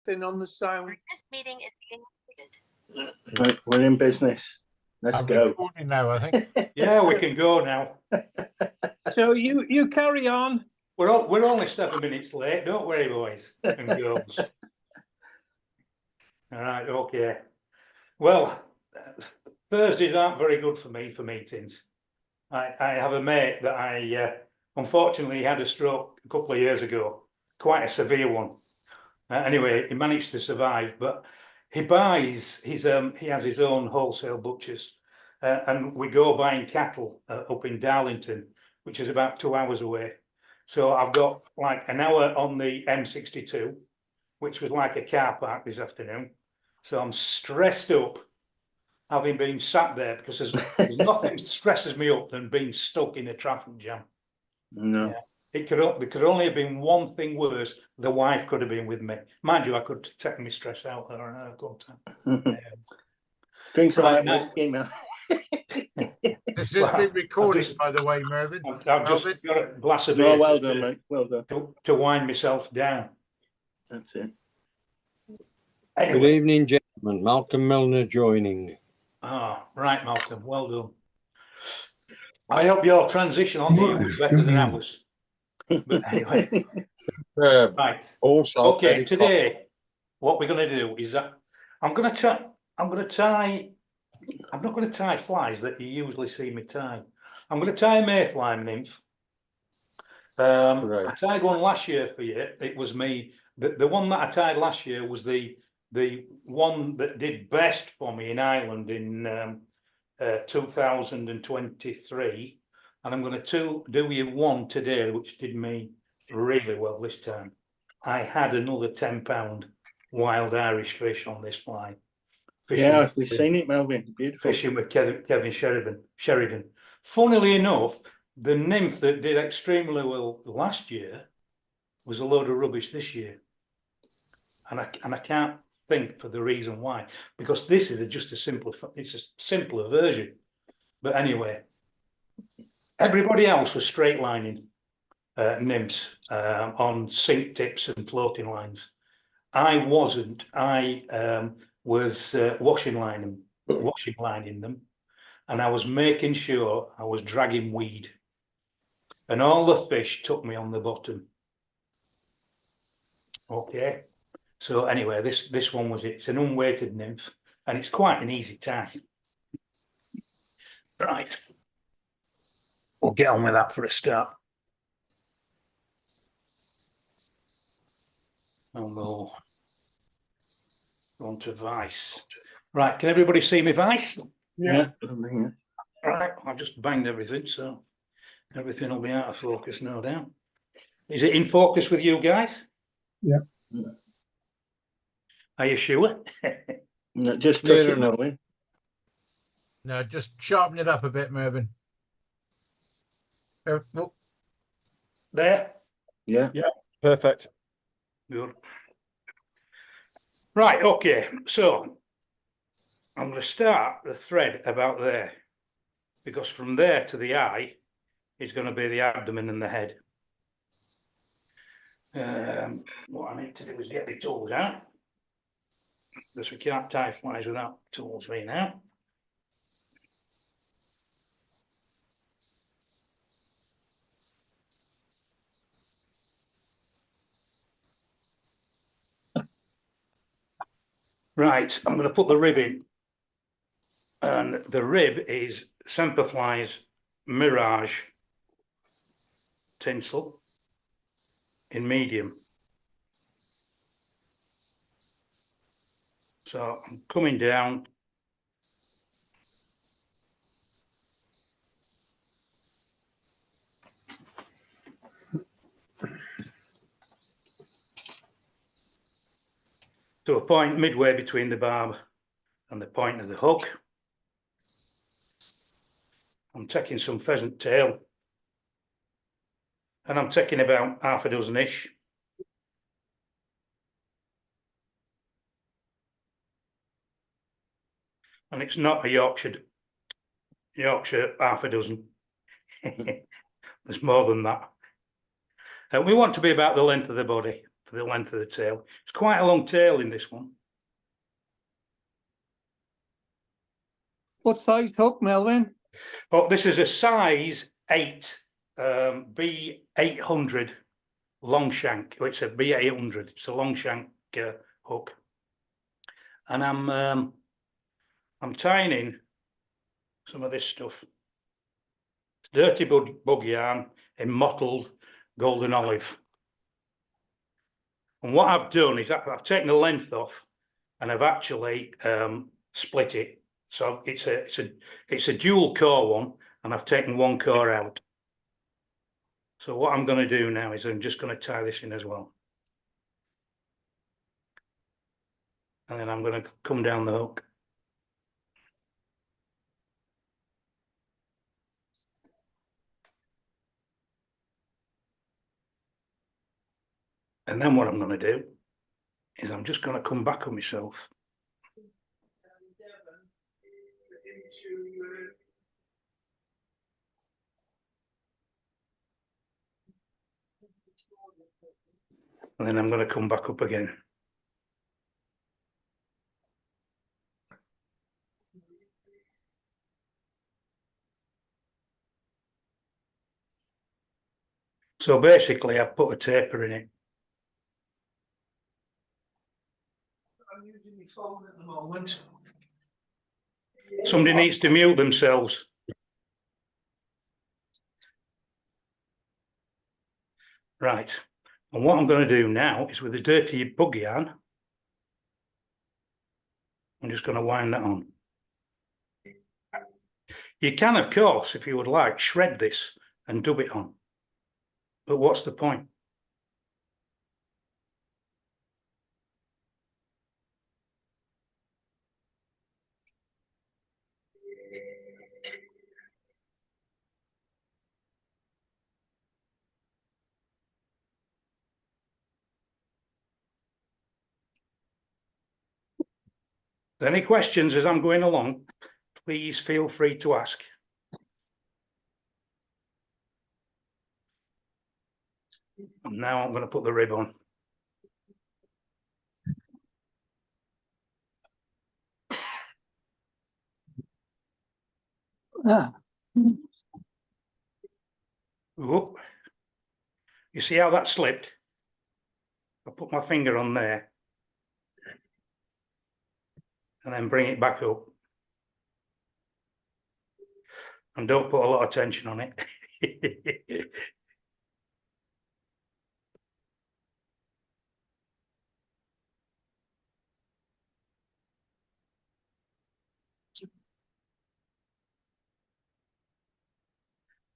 Thing on the sound. This meeting is being recorded. Right, we're in business. Let's I'm go. recording now, I think. Yeah, we can go now. So you carry on. We're only 7 minutes late. Don't worry, boys and girls. All right, okay. Well, Thursdays aren't very good for me for meetings. I have a mate that I unfortunately had a stroke a couple of years ago, quite a severe one. Anyway, he managed to survive, but he buys he has his own wholesale butchers, and we go buying cattle up in Darlington, which is about 2 hours away. So I've got like an hour on the M62, which was like a car park this afternoon. So I'm stressed up, having been sat there, because there's nothing stresses me up than being stuck in a traffic jam. No. Yeah. There could only have been one thing worse. The wife could have been with me. Mind you, I could take my stress out there and go to. Drink some Right, light whiskey, man. This has been recorded, by the way, Melvyn. I've just got a glass of No, beer well done, mate. Well done. to wind myself down. That's it. Anyway. Good evening, gentlemen. Malcolm Milner joining. Ah, right, Malcolm. Well done. I hope your transition on you was better than ours. But anyway, right. Also, Okay, today what we're going to do is that I'm not going to tie flies that you usually see me tie. I'm going to tie a mayfly nymph. Right. I tied one last year for you. It was me. The one that I tied last year was the one that did best for me in Ireland in 2023. And I'm going to do you one today, which did me really well this time. I had another £10 wild Irish fish on this fly. Yeah, we've seen it, Melvyn. Beautiful. Fishing with Kevin Sheridan. Funnily enough, the nymph that did extremely well last year was a load of rubbish this year. And I can't think for the reason why, because this is just a simpler version. But anyway, everybody else was straight lining nymphs on sink tips and floating lines. I wasn't. I was washing lining them, and I was making sure I was dragging weed, and all the fish took me on the bottom. Okay, so anyway, this one was it. It's an unweighted nymph, and it's quite an easy tie. Right, we'll get on with that for a start. And we'll go on to Vice. Right, can everybody see me Vice? Yeah. Right, I've just banged everything, so everything will be out of focus, no doubt. Is it in focus with you guys? Yeah. Are you sure? No, just Clear touch it, enough. Melvyn. No, just sharpen it up a bit, Melvyn. Well, There? Yeah. Perfect. Good. Right, okay, so I'm going to start the thread about there, because from there to the eye is going to be the abdomen and the head. What I need to do is get the tools out, because we can't tie flies without tools right now. Right, I'm going to put the rib in, and the rib is Semperfli's Mirage tinsel in medium. So I'm coming down. To a point midway between the barb and the point of the hook. I'm taking some pheasant tail, and I'm taking about half a dozen-ish. And it's not a Yorkshire half a dozen. There's more than that. And we want to be about the length of the body for the length of the tail. It's quite a long tail in this one. What size hook, Melvyn? Oh, this is a size 8, B800 long shank. Oh, it's a B800. It's a long shank hook, and I'm tying in some of this stuff. Dirty bug yarn in mottled golden olive. And what I've done is I've taken the length off, and I've actually split it. So it's a dual core one, and I've taken one core out. So what I'm going to do now is I'm just going to tie this in as well. And then I'm going to come down the hook. And then what I'm going to do is I'm just going to come back on myself. And then I'm going to come back up again. So basically I've put a taper in it. I'm using my phone at the moment. Somebody needs to mute themselves. Right. And what I'm going to do now is with the dirty bug yarn, I'm just going to wind that on. You can, of course, if you would like, shred this and dub it on. But what's the point? Any questions as I'm going along, please feel free to ask. And now I'm going to put the rib on. Ah. Oh, you see how that slipped? I put my finger on there and then bring it back up. And don't put a lot of tension on it.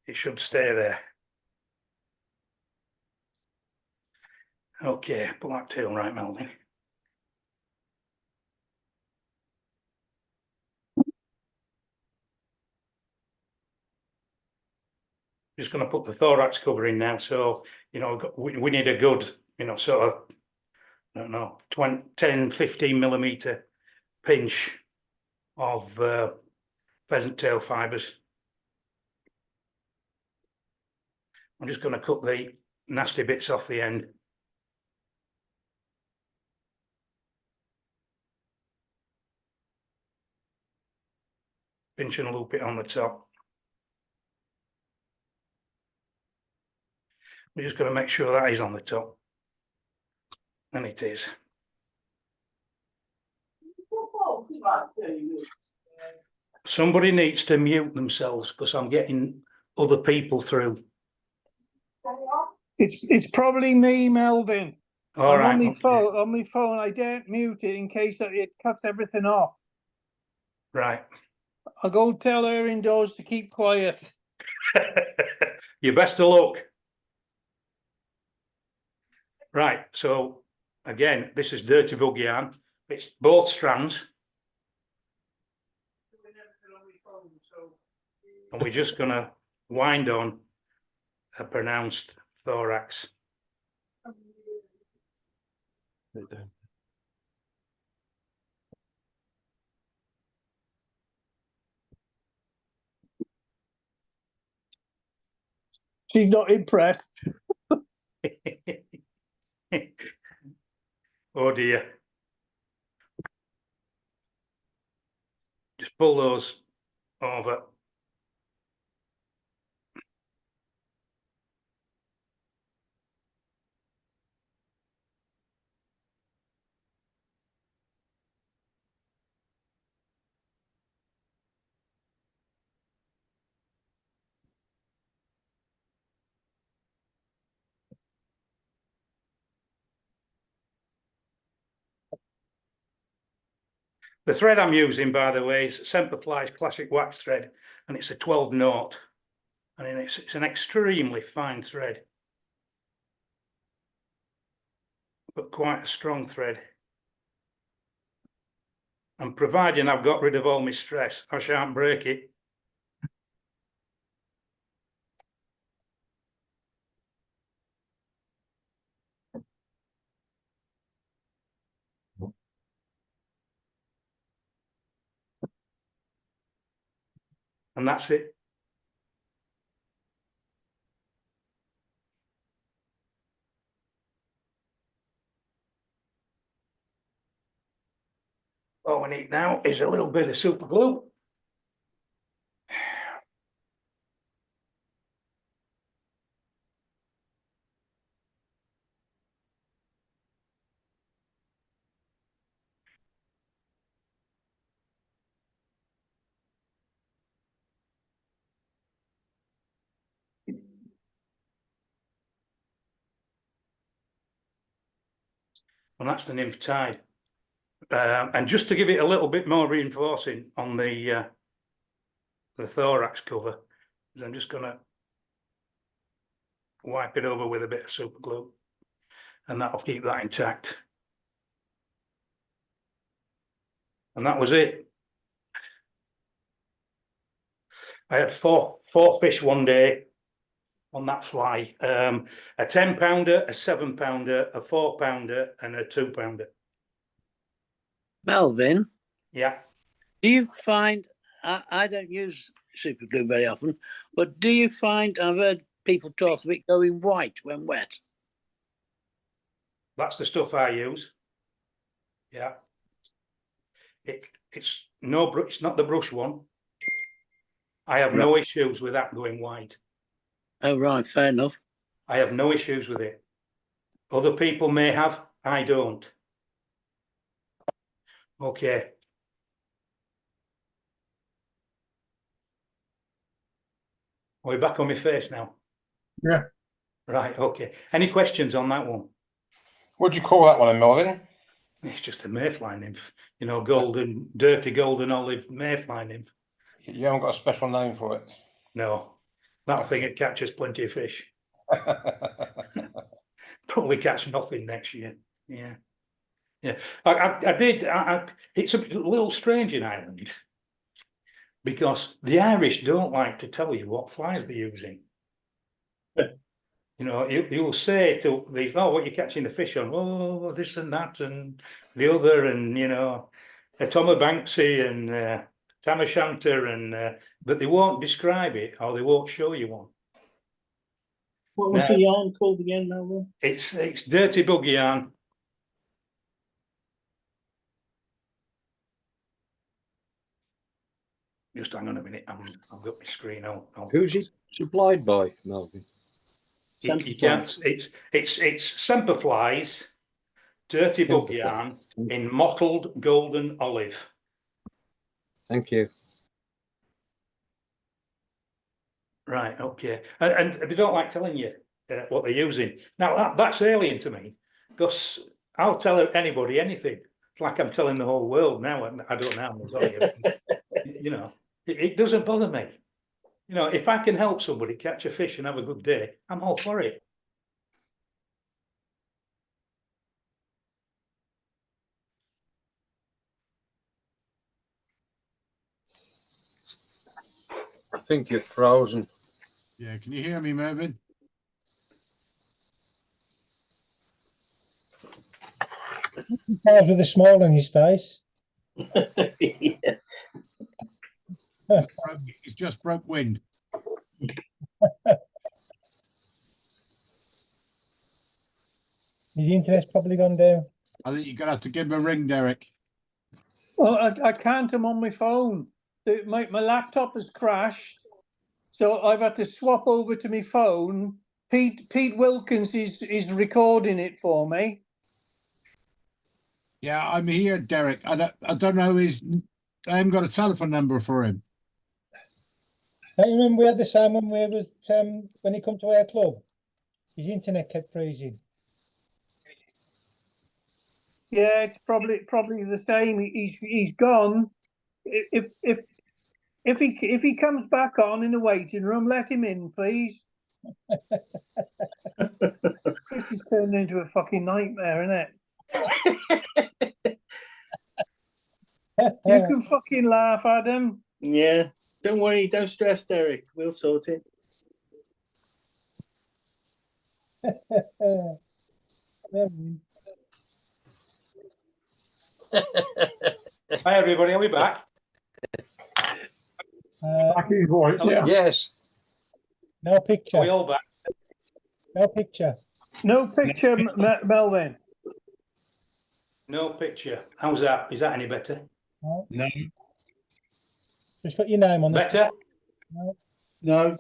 It should stay there. Okay, pull that tail right, Melvyn. Just going to put the thorax cover in now. So, you know, we need a good, you know, sort of, I don't know, 10, 15 millimeter pinch of pheasant tail fibres. I'm just going to cut the nasty bits off the end. Pinch and loop it on the top. We're just going to make sure that is on the top. And it is. Somebody needs to mute themselves because I'm getting other people through. It's probably me, Melvyn. All right. On my phone, I don't mute it in case it cuts everything off. Right. I'll go tell her indoors to keep quiet. Your best of luck. Right, so again, this is dirty bug yarn. It's both strands. And we're just going to wind on a pronounced thorax. She's not impressed. Oh dear. Just pull those over. The thread I'm using, by the way, is Semperfly's classic wax thread, and it's a 12 knot. And it's an extremely fine thread, but quite a strong thread. And providing I've got rid of all my stress, I shan't break it. And that's it. All we need now is a little bit of super glue. And that's the nymph tied. And just to give it a little bit more reinforcing on the thorax cover, I'm just going to wipe it over with a bit of super glue, and that'll keep that intact. And that was it. I had four fish one day on that fly, a 10 pounder, a 7 pounder, a 4 pounder, and a 2 pounder. Melvyn, Yeah. do you find, I don't use super glue very often, but do you find, I've heard people talk of it going white when wet? That's the stuff I use. Yeah. It's not the brush one. I have no issues with that going white. Oh, right, fair enough. I have no issues with it. Other people may have, I don't. Okay. Are we back on my face now? Yeah. Right, okay. Any questions on that one? What do you call that one, Melvyn? It's just a mayfly nymph, you know, dirty golden olive mayfly nymph. You haven't got a special name for it. No, that'll think it catches plenty of fish. Probably catch nothing next year. Yeah, yeah. It's a little strange in Ireland because the Irish don't like to tell you what flies they're using. You know, you will say to these, oh, what you're catching the fish on? Oh, this and that and the other, and you know, a Thomas Banksy and Tam O'Shanter, and but they won't describe it or they won't show you one. What was the yarn called again, Melvyn? It's dirty bug yarn. Just hang on a minute. I've got my screen out. Who's it supplied by, Melvyn? You can't. It's Semperfly's dirty bug yarn in mottled golden olive. Thank you. Right. Okay. And they don't like telling you what they're using. Now that's alien to me because I'll tell anybody anything. It's like I'm telling the whole world now. I don't know. You know, it doesn't bother me. You know, if I can help somebody catch a fish and have a good day, I'm all for it. I think you're frozen. Yeah, can you hear me, Melvyn? Compared with the smile on his face. Yeah. It's just broke wind. His internet's probably gone down. I think you're gonna have to give him a ring, Derek. Well, I can't. I'm on my phone. My laptop has crashed, so I've had to swap over to my phone. Pete Wilkins is recording it for me. Yeah, I'm here, Derek. I don't know I haven't got a telephone number for him. Don't you remember we had the salmon where was when he come to our club? His internet kept freezing. Yeah, it's probably the same. He's gone. If he comes back on in the waiting room, let him in, please. This is turning into a fucking nightmare, isn't it? You can fucking laugh, Adam. Yeah. Don't worry, don't stress, Derek. We'll sort it. Hi everybody, are we back? Back in voice, yeah. Yes. No picture. Are we all back? No picture. No picture, Melvyn. No picture. How's that? Is that any better? No. Just got your name on the Better? No. No.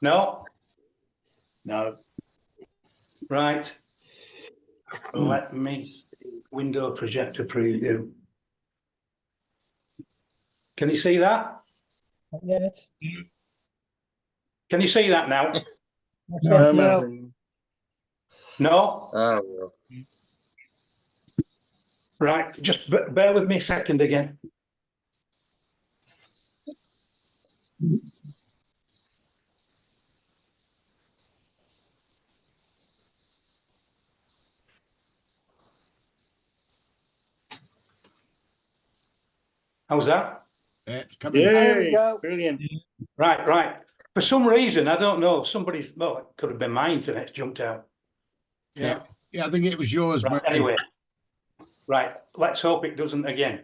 No? No. Right. Let me see. Window projector preview. Can you see that? Not yet. Can you see that now? No, No. Melvyn. No? Oh, well. Right, just bear with me a second again. How's that? Yeah, it's coming. There we Yay, go. brilliant. Right. For some reason, I don't know, somebody's, well, it could have been my internet jumped out. Yeah, I think it was yours. Right, Martin. anyway. Right, let's hope it doesn't again.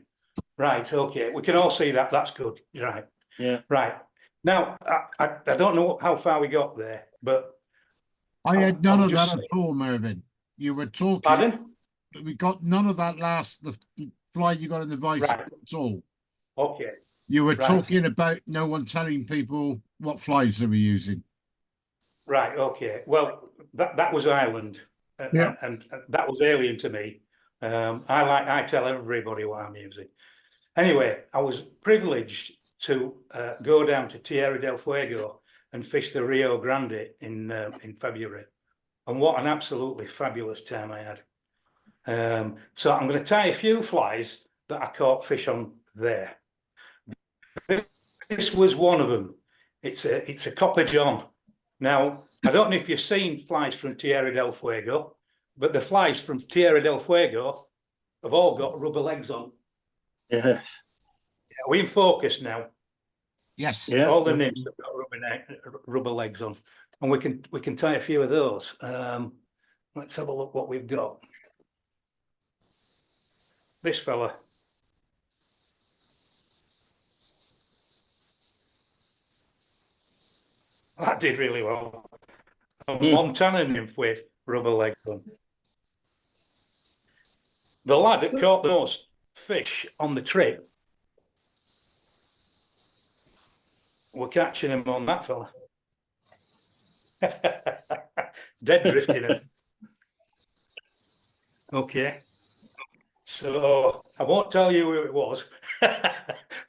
Right, okay, we can all see that, that's good, right. Yeah. Right, now, I don't know how far we got there, but... I had none I'll of just that say- at all, Melvyn. You were talking. Pardon? We got none of that the fly you got in the vice Right. at all. Okay, You were Right. talking about no one telling people what flies they were using. right, okay, well, that was Ireland, Yeah. and that was alien to me. I tell everybody what I'm using. Anyway, I was privileged to go down to Tierra del Fuego and fish the Rio Grande in February, and what an absolutely fabulous time I had. So I'm going to tie a few flies that I caught fish on there. This was one of them. It's a Copper John. Now, I don't know if you've seen flies from Tierra del Fuego, but the flies from Tierra del Fuego have all got rubber legs on. Yes. Are we in focus now? Yes. Yeah. All the nymphs have got rubber legs on, and we can tie a few of those. Let's have a look what we've got. This fella. That did really well. A Montana nymph with rubber legs on. The lad that caught the most fish on the trip, we're catching him on that fella. Dead drifting him. Okay. So I won't tell you who it was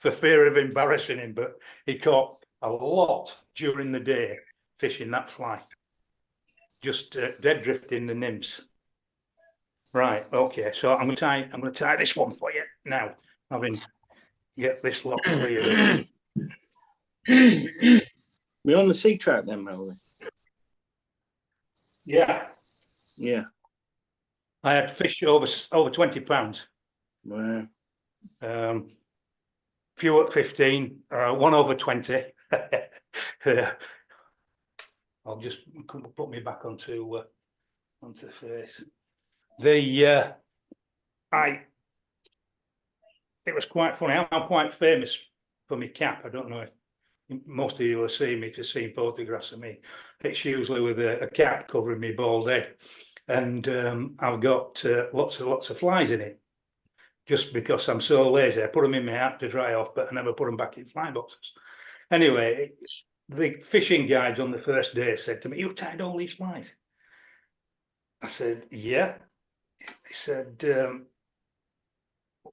for fear of embarrassing him, but he caught a lot during the day fishing that fly. Just dead drifting the nymphs. Right, okay, so I'm gonna tie this one for you now. Having get this lot clear. We're on the sea trout then, Melvyn. Yeah, Yeah. I had fish over 20 pounds. Wow. Few at 15, one over 20. I'll just put me back onto face. It was quite funny. I'm quite famous for my cap. I don't know most of you will have seen me if you've seen photographs of me. It's usually with a cap covering me bald head. And I've got lots of flies in it. Just because I'm so lazy, I put them in my hat to dry off, but I never put them back in fly boxes. Anyway, the fishing guides on the first day said to me, "You tied all these flies?" I said, "Yeah." He said, and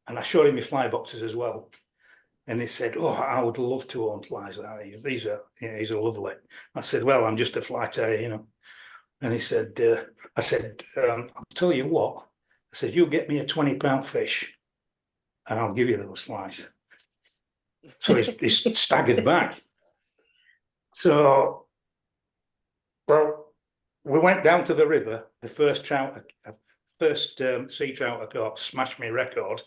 I showed him my fly boxes as well. And he said, "Oh, I would love to own flies like these. These are, these are lovely." I said, "Well, I'm just a fly terrier, And he said, I said, "I'll tell you what." I said, "You get me a 20-pound fish and I'll give you those flies." So he's staggered back. So, well, we went down to the river. The first sea trout I caught smashed my record.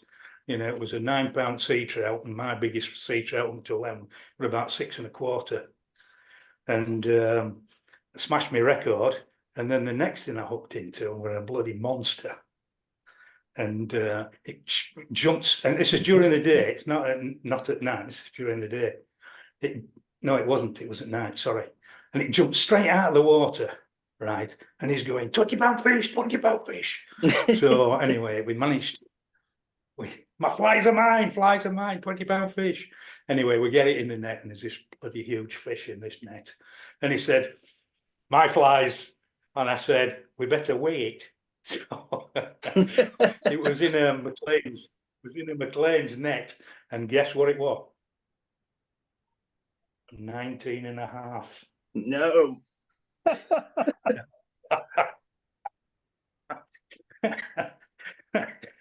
It was a 9-pound sea trout, and my biggest sea trout until then were about 6 1/4. And smashed my record. And then the next thing I hooked into were a bloody monster. And it jumps, and this is during the day. It's not at night. This is during the day. No, it wasn't. It was at night. Sorry. And it jumped straight out of the water, right? And he's going 20-pound fish, 20-pound fish. So anyway, we managed. My flies are mine, 20-pound fish. Anyway, we get it in the net, and there's this bloody huge fish in this net. And he said, "My flies," and I said, "We better weigh it." So it was in a McLean's net, and guess what it was? 19.5. No.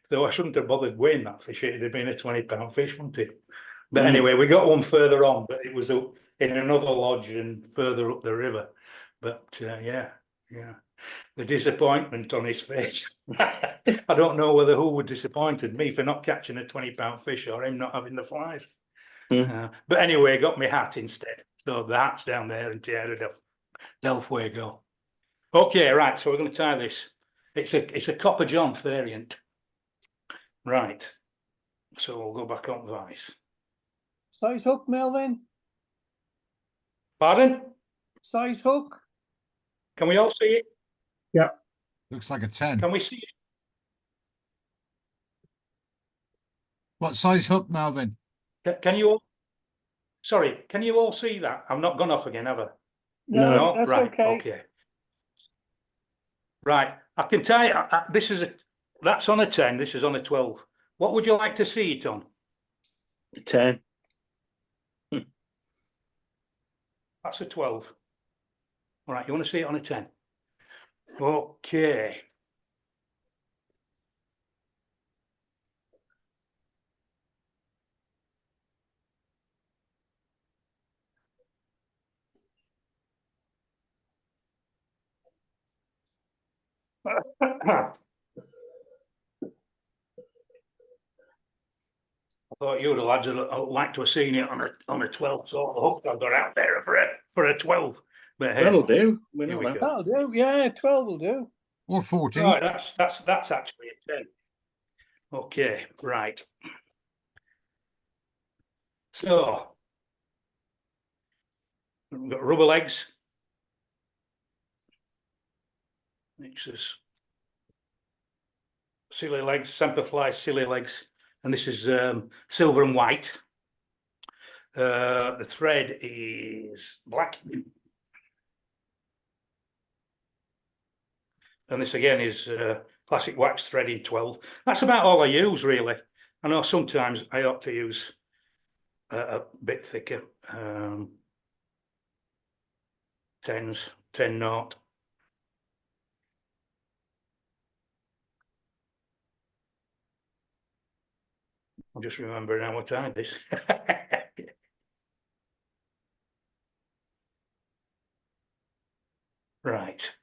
So I shouldn't have bothered weighing that fish. It'd have been a 20-pound fish, wouldn't it? But anyway, we got one further on, but it was in another lodge and further up the river. But yeah. The disappointment on his face. I don't know whether who was disappointed, me for not catching a 20-pound fish or him not having the flies. But anyway, I got my hat instead. So the hat's down there and tear it off. Where go. Okay, right. So we're going to tie this. It's a Copper John variant. Right. So we'll go back on vice. Size hook, Melvyn? Pardon? Size hook? Can we all see it? Yeah. Looks like a 10. Can we see it? What size hook, Melvyn? Can you all? Sorry, can you all see that? I've not gone off again, have I? No, that's right. okay. Right, I can tell you, that's on a 10, this is on a 12. What would you like to see it on? 10. That's a 12. All right, you want to see it on a 10? Okay. I thought you the lads would like to have seen it on a 12, so the hook I've got out there for a 12. But hey, That'll do. here we go. That'll do. Yeah, 12 will do. Or 14. Right, that's actually a 10. Okay, right. So we've got rubber legs. Which is silly legs, Semperfly silly legs, and this is silver and white. The thread is black, and this again is classic wax thread in 12. That's about all I use really. I know sometimes I ought to use a bit thicker. 10s, 10 knot. I'll just remember now what time it is. Right.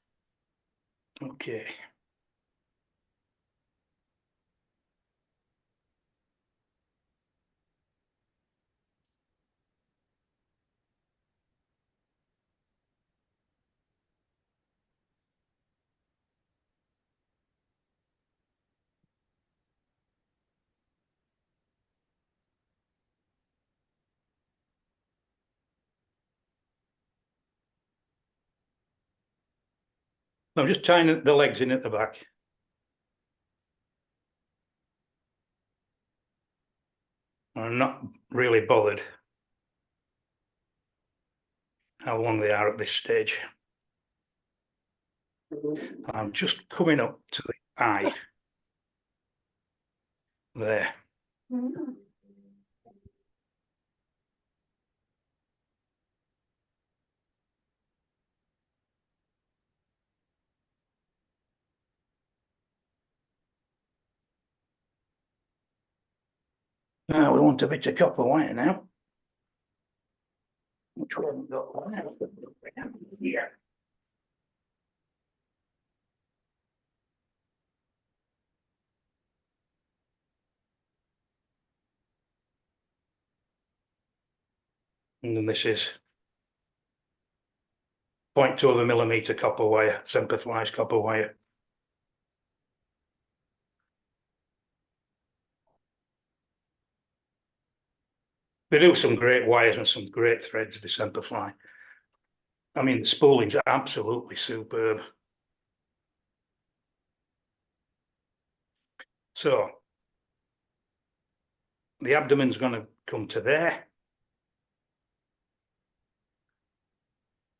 Okay. I'm just tying the legs in at the back. I'm not really bothered how long they are at this stage. I'm just coming up to the eye there. Now we want a bit of copper wire now, which we haven't got. Yeah. And then this is 0.2 millimeter copper wire, Semperflies copper wire. They do some great wires and some great threads, the Semperfly. I mean, the spooling's absolutely superb. So the abdomen's going to come to there.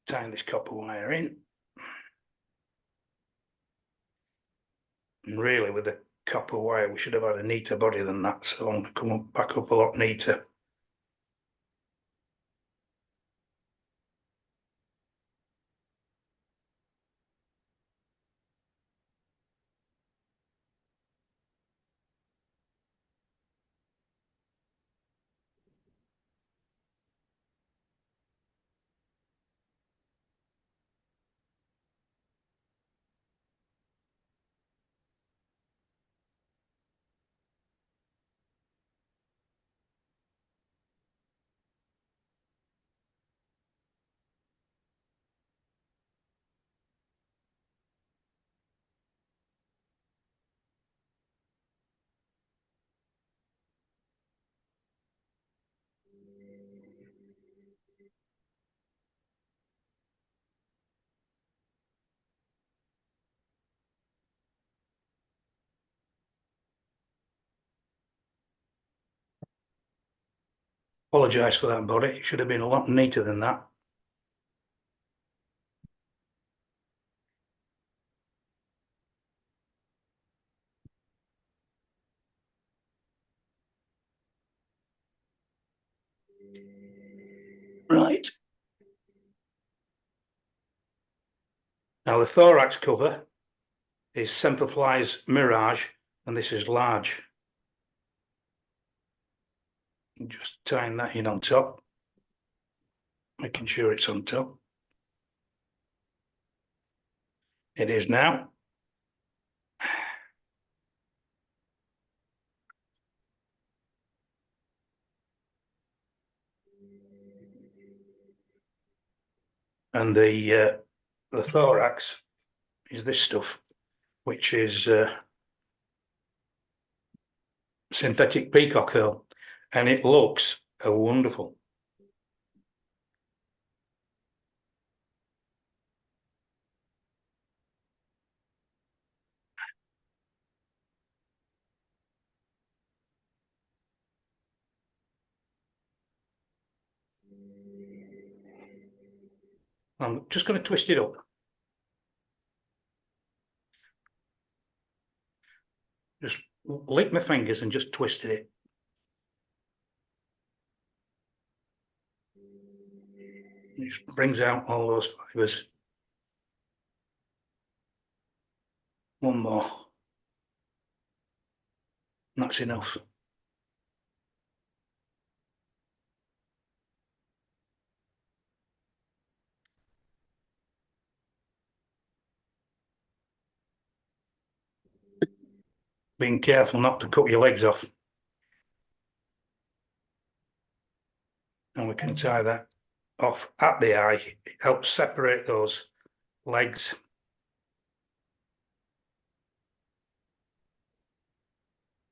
Tying this copper wire in. And really, with the copper wire, we should have had a neater body than that. So I'm going to come back up a lot neater. Apologise for that body. It should have been a lot neater than that. Right. Now the thorax cover is Semperflies Mirage, and this is large. Just tying that in on top, making sure it's on top. It is now. And the thorax is this stuff, which is synthetic peacock herl, and it looks wonderful. I'm just going to twist it up. Just lick my fingers and just twisted it. It just brings out all those fibres. One more. That's enough. Being careful not to cut your legs off. And we can tie that off at the eye. It helps separate those legs.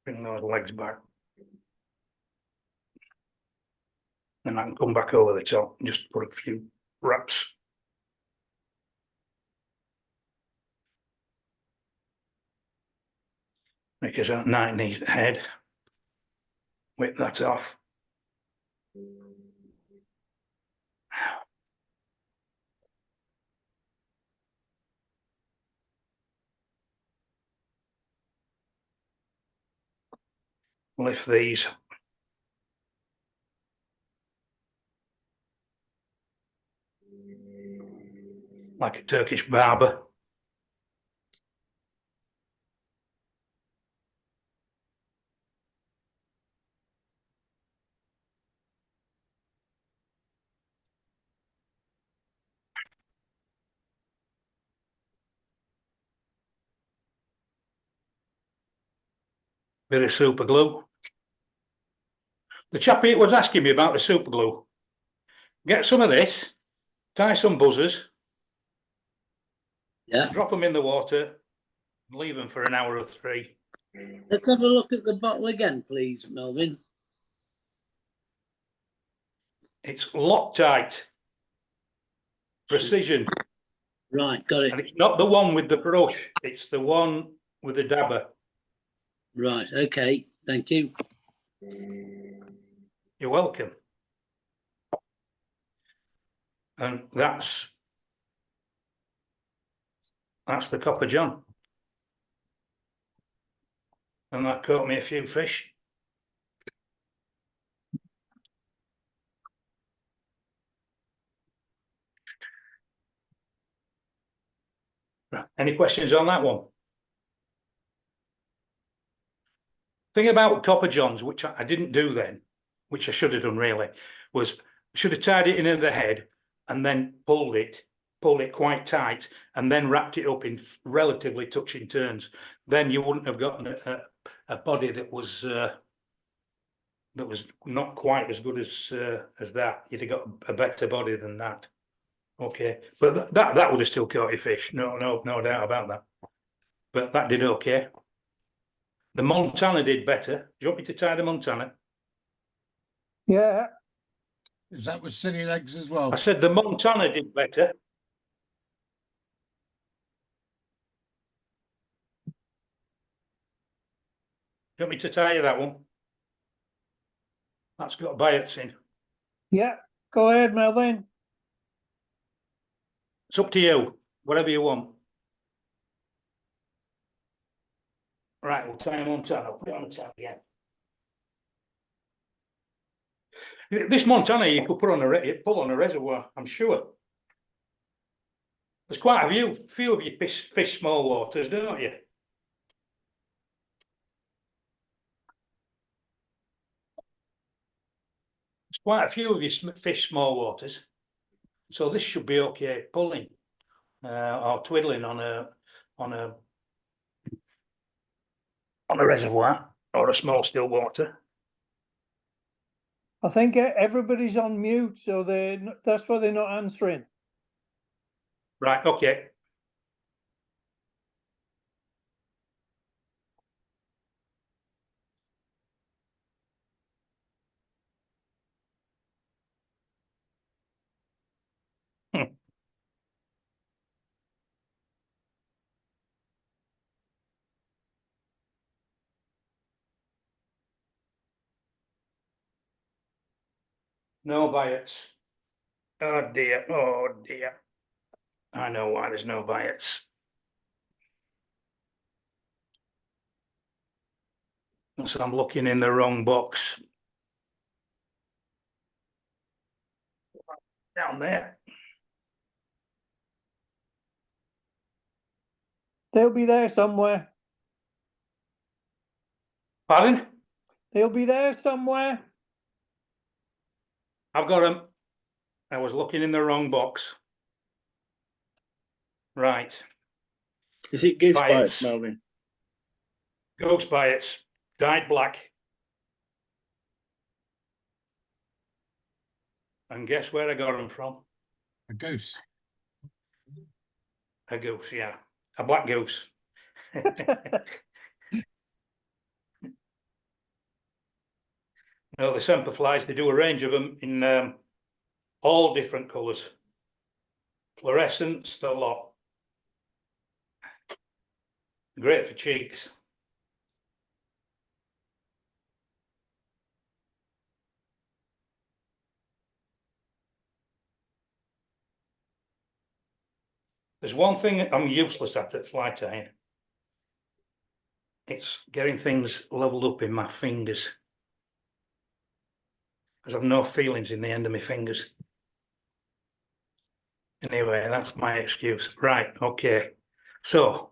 Bring those legs back. And I can come back over the top and just put a few wraps. because that night needs the head. Whip that off. Lift these. Like a Turkish barber. Bit of super glue. The chappie was asking me about the super glue. Get some of this, tie some buzzers, Yeah. drop them in the water, leave them for an hour or 3. Let's have a look at the bottle again, please, Melvyn. It's Loctite. Precision. Right, got it. And it's not the one with the brush, it's the one with the dabber. Right, okay, thank you. You're welcome. And that's the Copper John. And that caught me a few fish. Any questions on that one? Thing about Copper Johns, which I didn't do then, which I should have done really, was should have tied it in at the head and then pulled it quite tight and then wrapped it up in relatively touching turns. Then you wouldn't have gotten a body that was not quite as good as that. You'd have got a better body than that. Okay, but that would have still caught your fish. No doubt about that. But that did okay. The Montana did better. Do you want me to tie the Montana? Yeah. Is that with silly legs as well? I said the Montana did better. Do you want me to tie you that one? That's got bites in. Yeah. Go ahead, Melvyn. It's up to you. Whatever you want. Right, we'll tie a Montana. Put it on the tab again. This Montana you could pull on a reservoir, I'm sure. There's quite a few of you fish small waters, don't you? There's quite a few of you fish small waters, so this should be okay pulling or twiddling on a reservoir or a small still water. I think everybody's on mute, so that's why they're not answering. Right, okay. No bites. Oh dear, oh dear. I know why there's no bites. So I'm looking in the wrong box. Down there. They'll be there somewhere. Pardon? They'll be there somewhere. I've got them. I was looking in the wrong box. Right. Is it goose Bites. bites, Melvyn? Ghost bites. Dyed black. And guess where I got them from? A goose. A goose, yeah. A black goose. No, the semper flies, they do a range of them in all different colours. Fluorescents, the lot. Great for cheeks. There's one thing I'm useless at fly tying. It's getting things leveled up in my fingers. Because I've no feelings in the end of my fingers. Anyway, that's my excuse. Right, okay. So,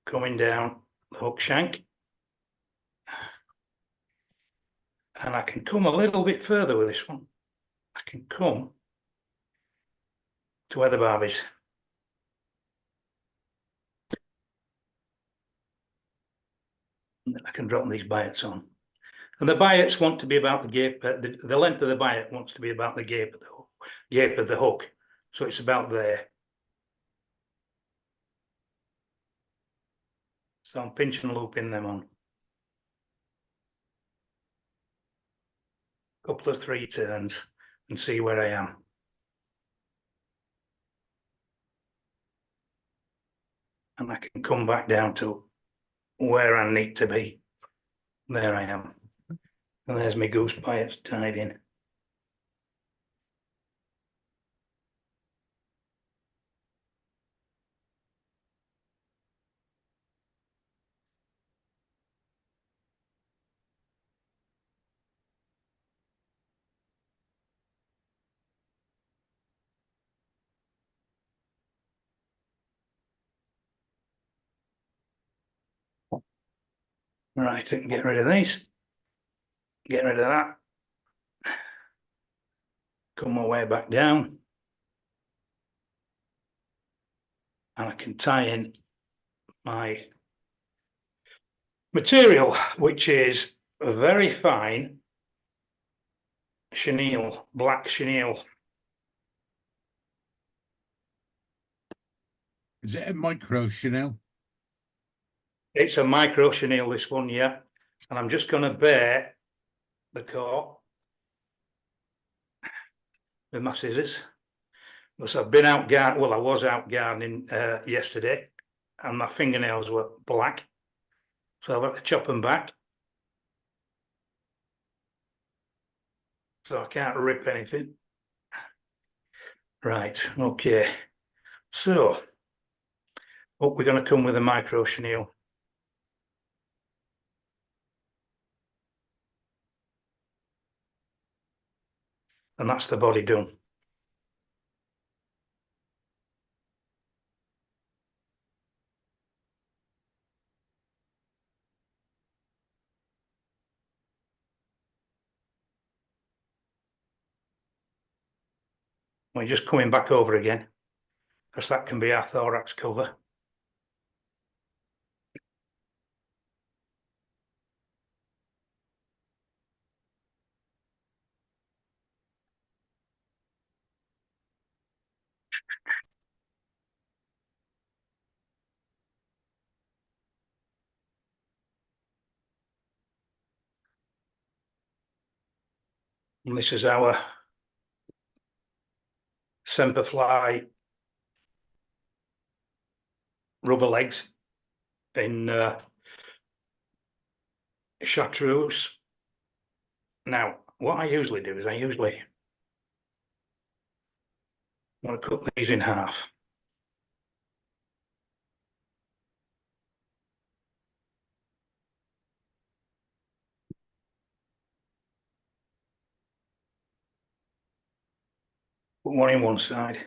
coming down the hook shank. And I can come a little bit further with this one. I can come to where the barb is. And then I can drop these biots on. And the biots want to be about the gape, the length of the biot wants to be about the gape of the hook. So it's about there. So I'm pinching and looping them on. Couple of 3 turns and see where I am. And I can come back down to where I need to be. There I am. And there's my goose biots tied in. Right, I can get rid of these. Get rid of that. Come my way back down. And I can tie in my material, which is a very fine chenille, black chenille. Is it a micro Chanel? It's a micro chenille, this one, yeah. And I'm just going to bare the core with my scissors. Because I've been out gardening, well, I was out gardening yesterday, and my fingernails were black. So I've had to chop them back. So I can't rip anything. Right, okay. So, up we're going to come with a micro chenille. And that's the body done. We're just coming back over again, because that can be our thorax cover. And this is our Semperfly rubber legs in chartreuse. Now, what I usually do is I usually want to cut these in half. Put one in one side.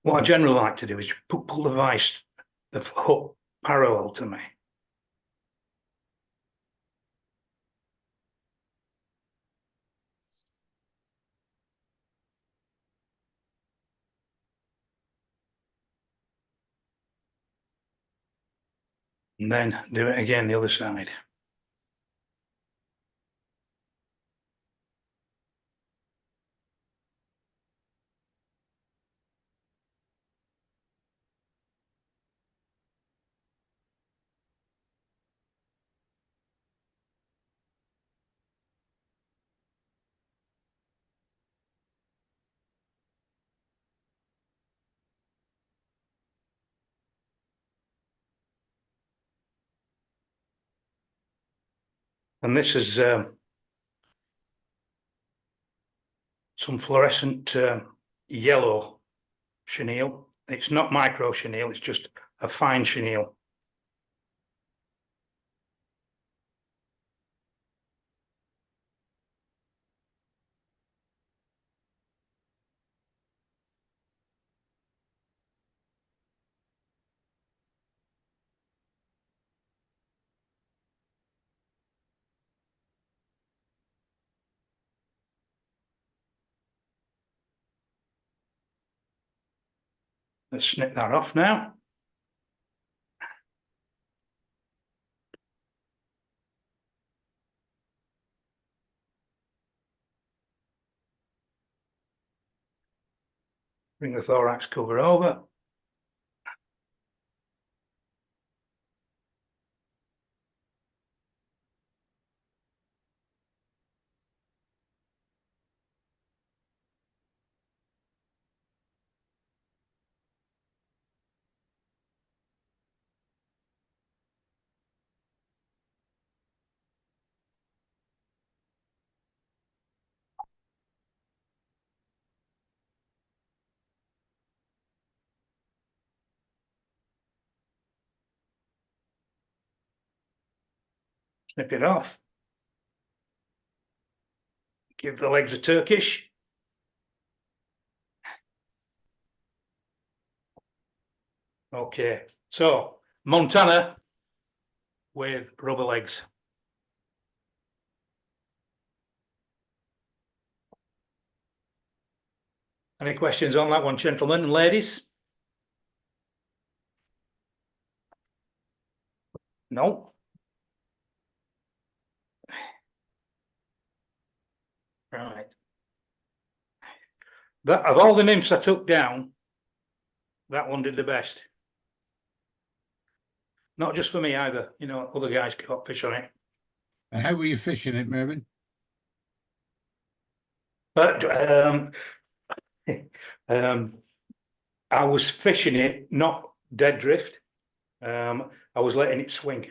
What I generally like to do is pull the vice, the hook parallel to me. And then do it again the other side. And this is some fluorescent yellow chenille. It's not micro chenille, it's just a fine chenille. Let's snip that off now. Bring the thorax cover over. Snip it off. Give the legs a Turkish. Okay, so Montana with rubber legs. Any questions on that one, gentlemen and ladies? No? Right. That, of all the nymphs I took down, that one did the best. Not just for me either, you know, other guys caught fish on it. And how were you fishing it, Melvyn? But I was fishing it, not dead drift. I was letting it swing.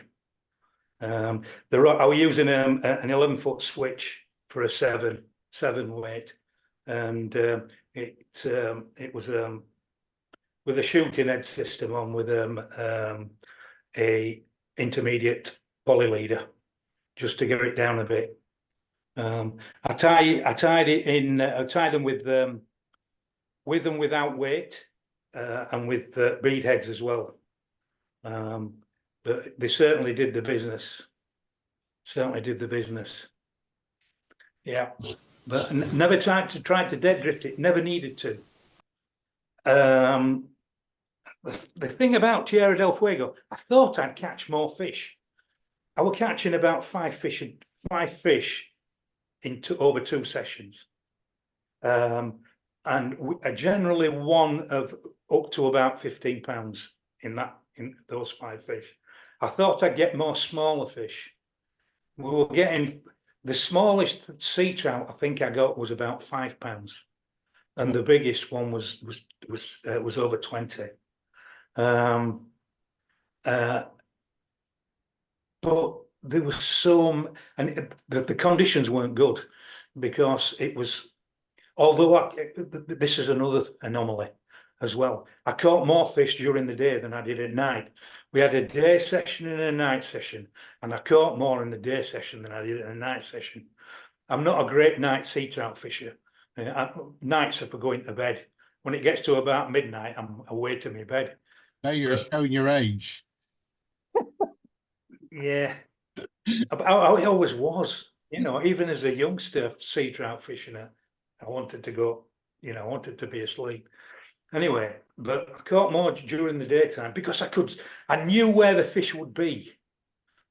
I was using an 11-foot switch for a seven weight, and it was with a shooting head system on with a intermediate poly leader, just to get it down a bit. I tied it in. I tied them with and without weight, and with bead heads as well. But they certainly did the business. Certainly did the business. Yeah, but never tried to dead drift it. Never needed to. The thing about Tierra del Fuego, I thought I'd catch more fish. I was catching about five fish in over 2 sessions, and I generally won of up to about 15 pounds in those 5 fish. I thought I'd get more smaller fish. We were getting the smallest sea trout I think I got was about 5 pounds, and the biggest one was over 20. But there was some, and the conditions weren't good, because it was, although this is another anomaly as well. I caught more fish during the day than I did at night. We had a day session and a night session, and I caught more in the day session than I did in the night session. I'm not a great night sea trout fisher. Nights are for going to bed. When it gets to about midnight, I'm away to my bed. Now you're showing your age. Yeah, I always was. You know, even as a youngster sea trout fishing, I wanted to go. You know, I wanted to be asleep. Anyway, but I caught more during the daytime because I knew where the fish would be,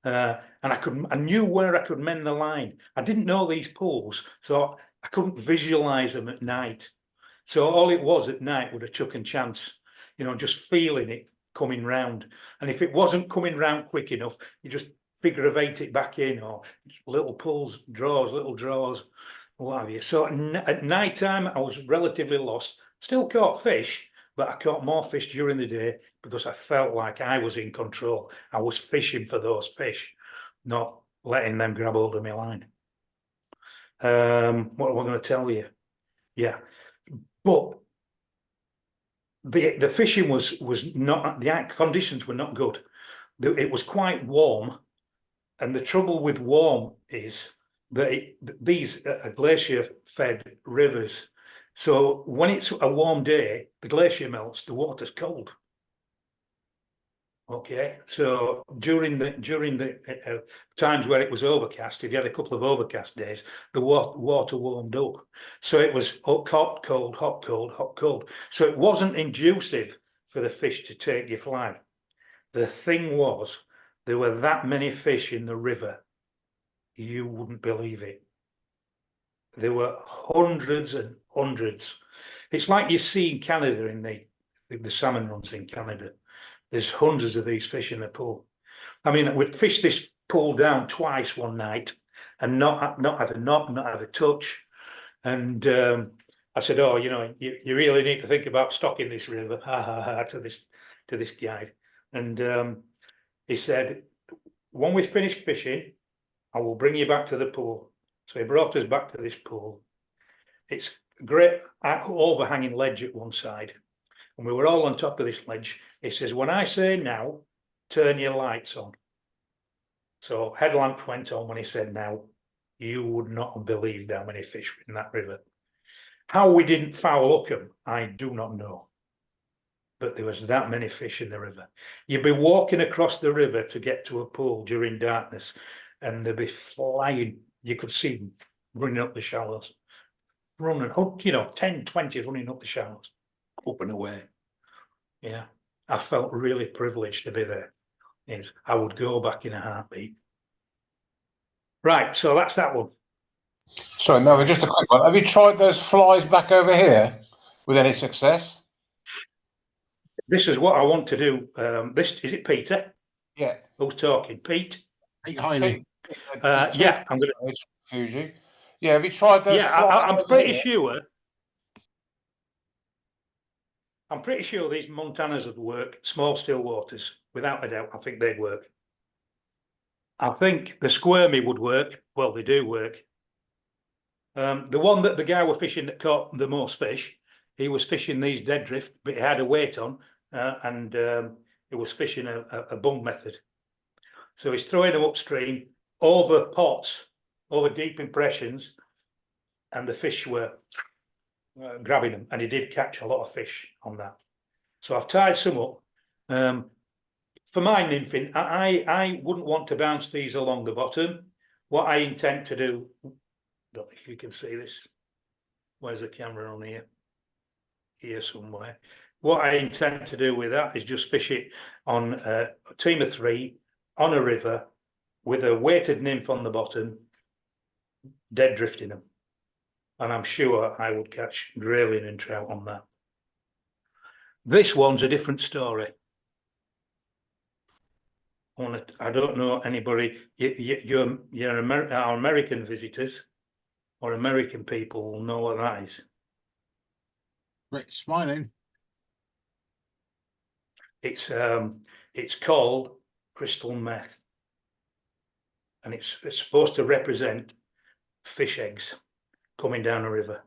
and I knew where I could mend the line. I didn't know these pools, so I couldn't visualize them at night. So all it was at night was a chuck and chance, you know, just feeling it coming round. And if it wasn't coming round quick enough, you just figure of 8 it back in, or little pulls, little draws, what have you. So at night time, I was relatively lost. Still caught fish, but I caught more fish during the day because I felt like I was in control. I was fishing for those fish, not letting them grab hold of my line. What am I going to tell you? Yeah, but the fishing was not, the conditions were not good. It was quite warm, and the trouble with warm is that these are glacier-fed rivers. So when it's a warm day, the glacier melts, the water's cold. Okay, so during the times where it was overcast, if you had a couple of overcast days, the water warmed up. So it was hot, cold, hot, cold, hot, cold. So it wasn't inducive for the fish to take your fly. The thing was, there were that many fish in the river, you wouldn't believe it. There were hundreds and hundreds. It's like you see in Canada in the salmon runs in Canada. There's hundreds of these fish in the pool. I mean, we'd fished this pool down twice one night and not had a knot, not had a touch. And I said, "Oh, you know, you really need to think about stocking this river." Ha ha ha! To this guy, and he said, "When we finish fishing, I will bring you back to the pool." So he brought us back to this pool. It's a great overhanging ledge at one side, and we were all on top of this ledge. He says, "When I say now, turn your lights on." So headlamps went on when he said now. You would not have believed how many fish were in that river. How we didn't foul hook them, I do not know. But there was that many fish in the river. You'd be walking across the river to get to a pool during darkness, and they'd be flying. You could see them running up the shallows, running, 10, 20 running up the shallows, up and away. Yeah, I felt really privileged to be there. Yes, I would go back in a heartbeat. Right, so that's that one. Sorry, Melvyn, just a quick one. Have you tried those flies back over here with any success? This is what I want to do. Is it Peter? Yeah. Who's talking? Pete? Pete Hiley. Yeah, I'm going to confuse you. Yeah, have you tried those? Yeah, I'm pretty sure. I'm pretty sure these Montanas would work. Small still waters, without a doubt. I think they'd work. I think the squirmy would work. Well, they do work. The one that the guy was fishing that caught the most fish, he was fishing these dead drift, but he had a weight on, and he was fishing a bung method. So he's throwing them upstream over pots, over deep impressions, and the fish were grabbing them, and he did catch a lot of fish on that. So I've tied some up. For my nymphing, I wouldn't want to bounce these along the bottom. What I intend to do, don't know if you can see this. Where's the camera on here? Here somewhere. What I intend to do with that is just fish it on a team of 3 on a river with a weighted nymph on the bottom, dead drifting them. And I'm sure I would catch grayling and trout on that. This one's a different story. I don't know anybody. Our American visitors or American people will know what that is. Rick smiling. It's called crystal meth, and it's supposed to represent fish eggs coming down a river.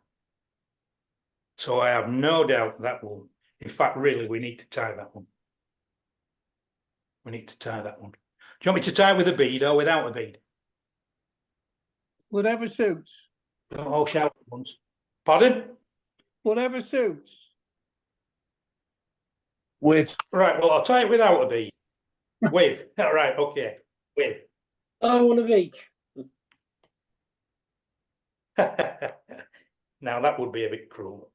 So I have no doubt that will. In fact, really, we need to tie that one. We need to tie that one. Do you want me to tie with a bead or without a bead? Whatever suits. Don't all shout at once. Pardon? Whatever suits. With. Right, well, I'll tie it without a bead. With. All right, okay. With. I want of each. Now, that would be a bit cruel.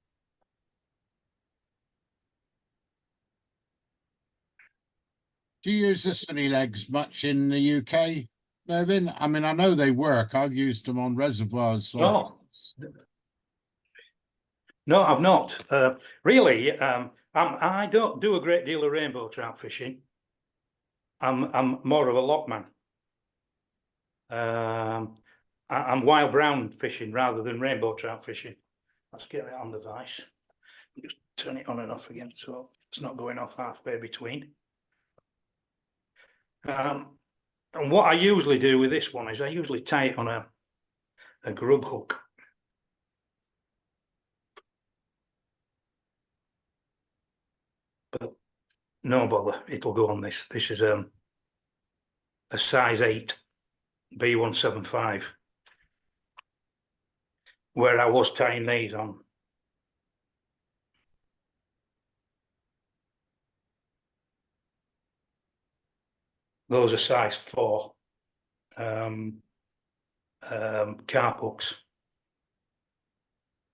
Do you use the sunny legs much in the UK, Melvyn? I mean, I know they work. I've used them on reservoirs. No, I've not. Really, I don't do a great deal of rainbow trout fishing. I'm more of a lockman. I'm wild brown fishing rather than rainbow trout fishing. Let's get it on the vise. Just turn it on and off again so it's not going off halfway between. And what I usually do with this one is I usually tie it on a grub hook. no bother, it'll go on this. This is a size 8 B175, where I was tying these on. Those are size 4 carp hooks.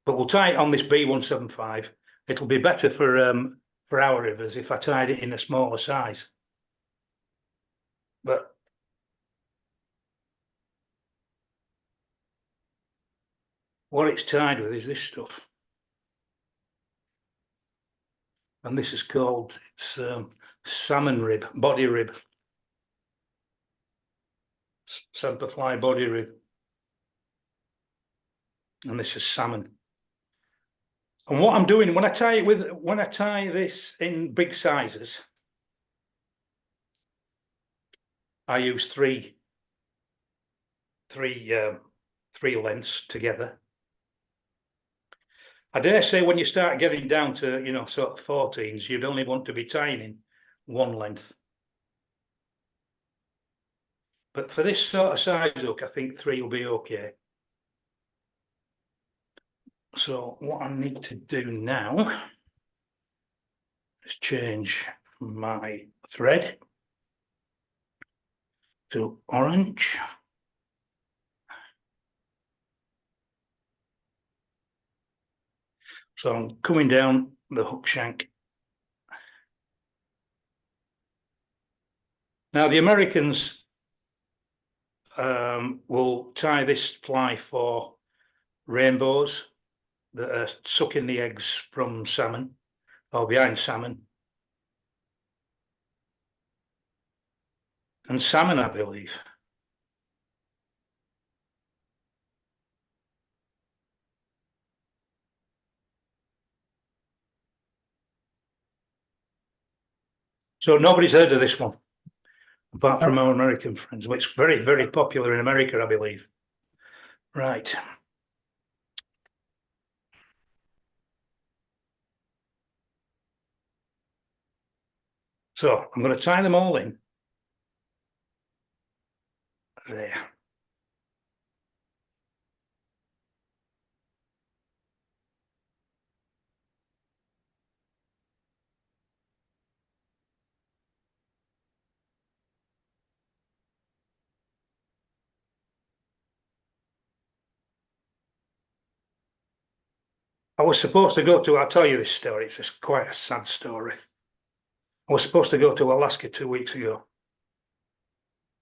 But we'll tie it on this B175. It'll be better for our rivers if I tied it in a smaller size. But what it's tied with is this stuff. And this is called, it's salmon rib, body rib. Semperfly body rib. And this is salmon. And what I'm doing when I tie this in big sizes, I use three lengths together. I dare say when you start getting down to, you know, sort of 14s, you'd only want to be tying in one length. But for this sort of size hook, I think 3 will be okay. So what I need to do now is change my thread to orange. So I'm coming down the hook shank. Now the Americans will tie this fly for rainbows that are sucking the eggs from salmon or behind salmon. And salmon, I believe. So nobody's heard of this one, apart from our American friends. It's very, very popular in America, I believe. Right. So I'm going to tie them all in. There. I was supposed to go to, I'll tell you this story, it's quite a sad story. I was supposed to go to Alaska 2 weeks ago.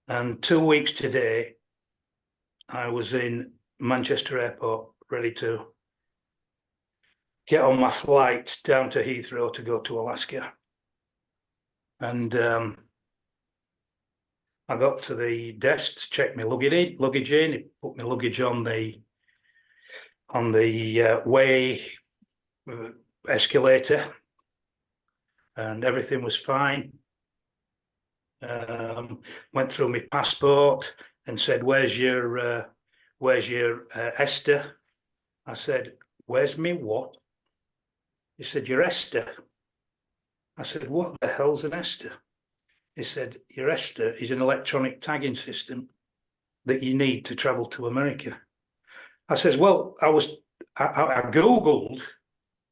And 2 weeks today, I was in Manchester Airport, ready to get on my flight down to Heathrow to go to Alaska. And I got to the desk to check my luggage in, put my luggage on the way escalator, and everything was fine. Went through my passport and said, where's your Esther? I said, where's me what? He said, your Esther. I said, what the hell's an Esther? He said, your Esther is an electronic tagging system that you need to travel to America. I says, well, I Googled,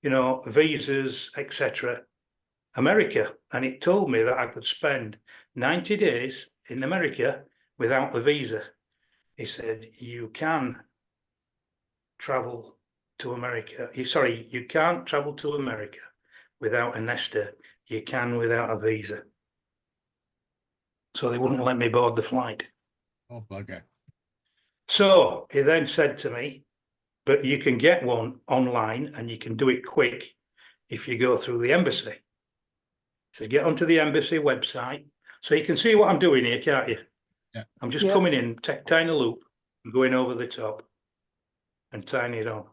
you know, visas, etc., America, and it told me that I could spend 90 days in America without a visa. He said, you can travel to America. Sorry, you can't travel to America without an Esther. You can without a visa. So they wouldn't let me board the flight. Oh, bugger. So he then said to me, but you can get one online and you can do it quick if you go through the embassy. So get onto the embassy website. So you can see what I'm doing here, can't you? Yeah. I'm just coming in, tying a loop, and going over the top and tying it on.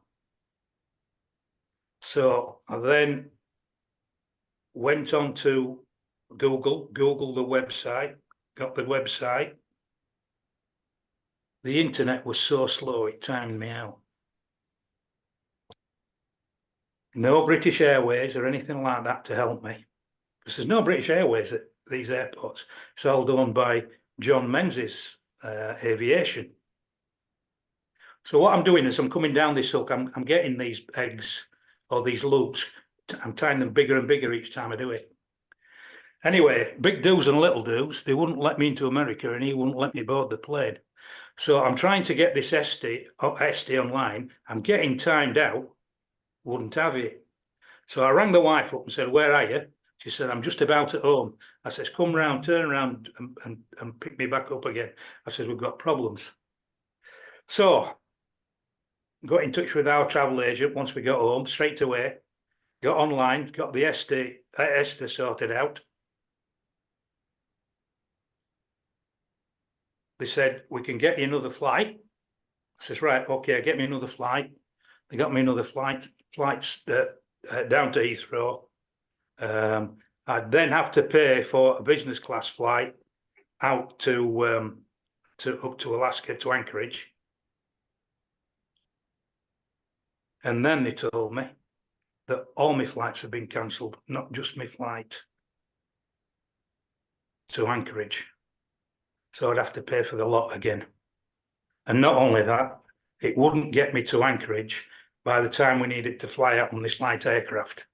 So I then went on to Googled the website, got the website. The internet was so slow, it timed me out. No British Airways or anything like that to help me. because there's no British Airways at these airports. It's all owned by John Menzies Aviation. So what I'm doing is I'm coming down this hook, I'm getting these eggs or these loops, I'm tying them bigger and bigger each time I do it. Anyway, big do's and little do's, they wouldn't let me into America and he wouldn't let me board the plane. So I'm trying to get this ST online, I'm getting timed out, wouldn't have it. So I rang the wife up and said, where are you? She said, I'm just about at home. I says, come round, turn around and pick me back up again. I said, we've got problems. So got in touch with our travel agent once we got home, straight away, got online, got the ESTA sorted out. They said, we can get you another flight. I says, right, okay, get me another flight. They got me another flights down to Heathrow. I'd then have to pay for a business class flight out to up to Alaska, to Anchorage. And then they told me that all my flights have been cancelled, not just my flight to Anchorage. So I'd have to pay for the lot again. And not only that, it wouldn't get me to Anchorage by the time we needed to fly out on this light aircraft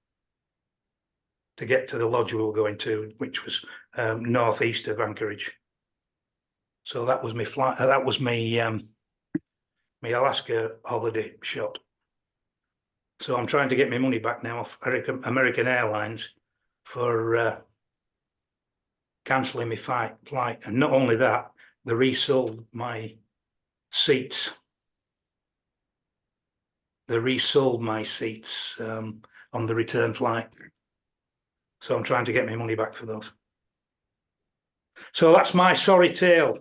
to get to the lodge we were going to, which was northeast of Anchorage. So that was my flight. That was my my Alaska holiday shot. So I'm trying to get my money back now off American Airlines for cancelling my flight. And not only that, they resold my seats. They resold my seats on the return flight. So I'm trying to get my money back for those. So that's my sorry tale.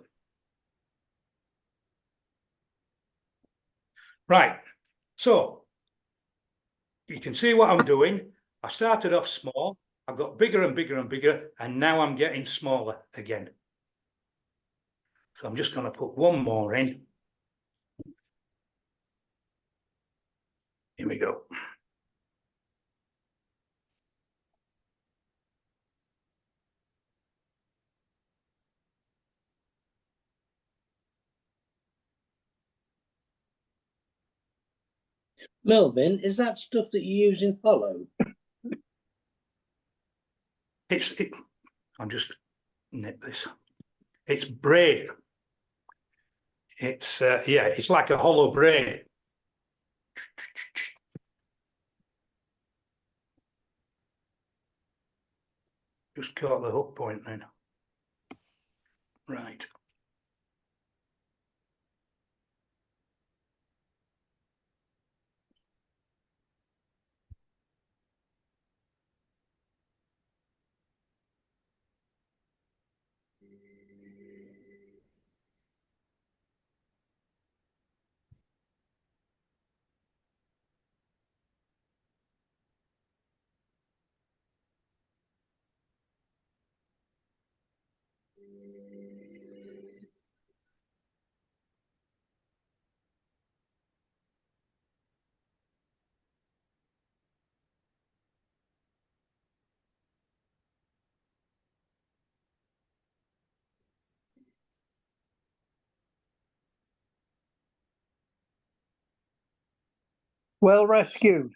Right. So you can see what I'm doing. I started off small. I got bigger and bigger and bigger, and now I'm getting smaller again. So I'm just going to put one more in. Here we go. Melvyn, is that stuff that you use in follow? I'm just nip this. It's braid. It's yeah, it's like a hollow braid. Just caught the hook point then. Right. Well rescued.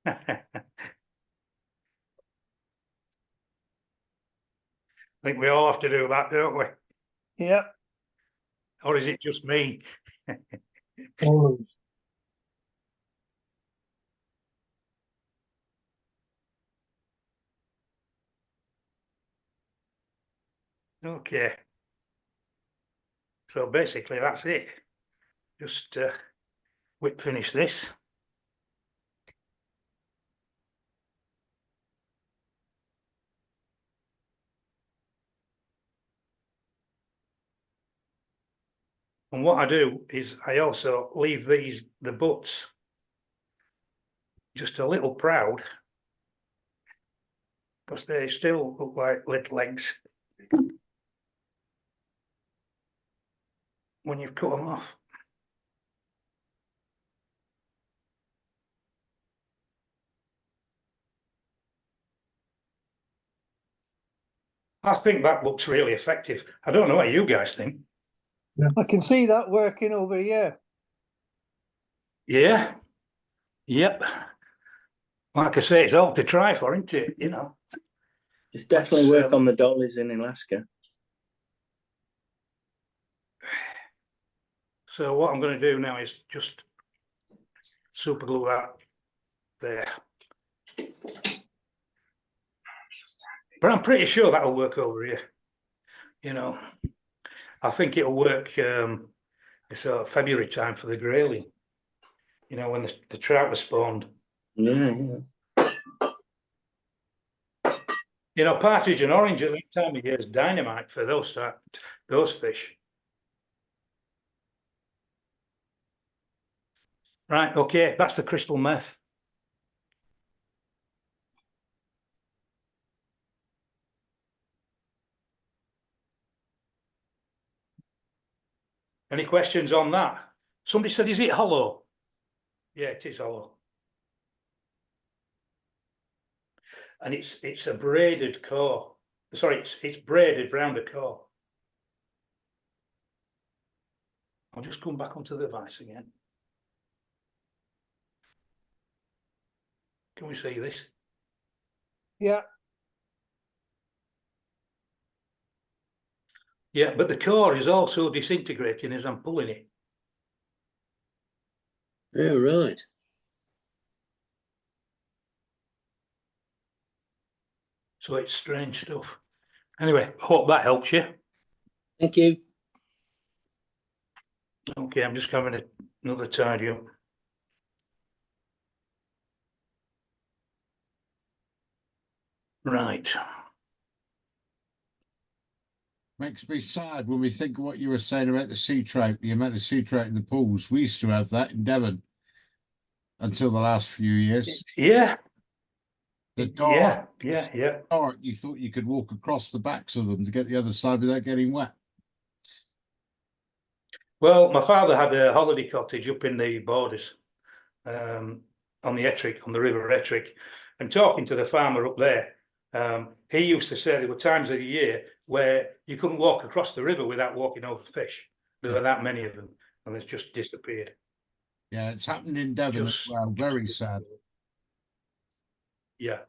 I think we all have to do that, don't we? Yep. Or is it just me? Always. Okay. So basically that's it. Just whip finish this. And what I do is I also leave the butts just a little proud because they still look like little eggs when you've cut them off. I think that looks really effective. I don't know what you guys think. I can see that working over here. Yeah. Yep. Like I say, it's all to try for, isn't it? You know. It's definitely Let's, work on the dollies in Alaska. So what I'm going to do now is just super glue that there. But I'm pretty sure that'll work over here. You know, I think it'll work. It's February time for the grayling. You know, when the trout are spawned. Yeah. You know, partridge and orange at that time of year is dynamite for those fish. Right, okay, that's the crystal meth. Any questions on that? Somebody said, is it hollow? Yeah, it is hollow. And it's a braided core. Sorry, it's braided round the core. I'll just come back onto the vise again. Can we see this? Yeah. Yeah, but the core is also disintegrating as I'm pulling it. Yeah, right. So it's strange stuff. Anyway, hope that helps you. Thank you. Okay, I'm just having another tidy up. Right. Makes me sad when we think of what you were saying about the sea trout, the amount of sea trout in the pools. We used to have that in Devon until the last few years. Yeah. The dart, Yeah. dart, you thought you could walk across the backs of them to get the other side without getting wet. Well, my father had a holiday cottage up in the borders, on the Ettrick, on the River Ettrick, and talking to the farmer up there, he used to say there were times of the year where you couldn't walk across the river without walking over fish. There were that many of them, and it's just disappeared. Yeah, it's happened in Devon as well. Very sad. Yeah.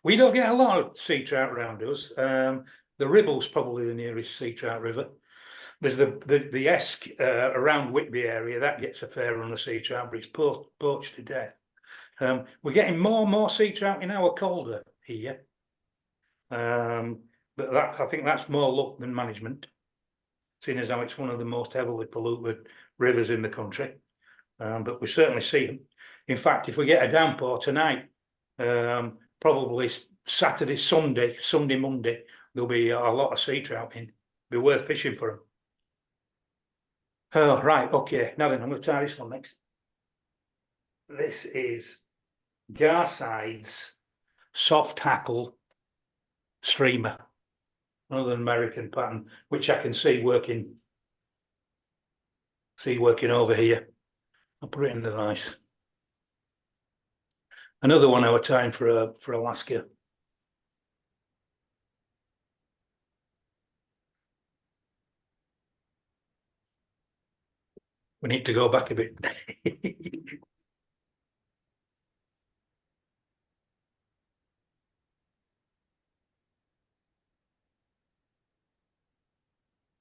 We don't get a lot of sea trout around us. The Ribble's probably the nearest sea trout river. There's the Esk around Whitby area that gets a fair run of sea trout, but it's poached to death. We're getting more and more sea trout in our Calder here, but I think that's more luck than management, seeing as how it's one of the most heavily polluted rivers in the country. But we certainly see them. In fact, if we get a downpour tonight, probably Saturday, Sunday, Monday, there'll be a lot of sea trout in. Be worth fishing for them. Oh, right, okay. Now then, I'm going to try this one next. This is Gartside's soft hackle streamer, another American pattern, which I can see working over here. I'll put it in the vise. Another one I was tying for Alaska. We need to go back a bit.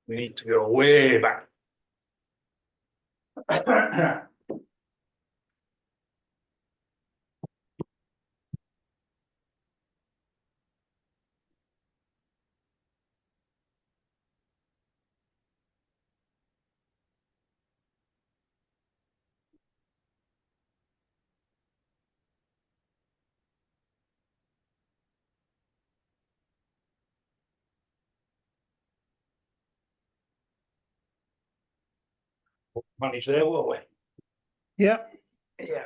We need to go way back. Manage there, won't we? Yeah. Yeah.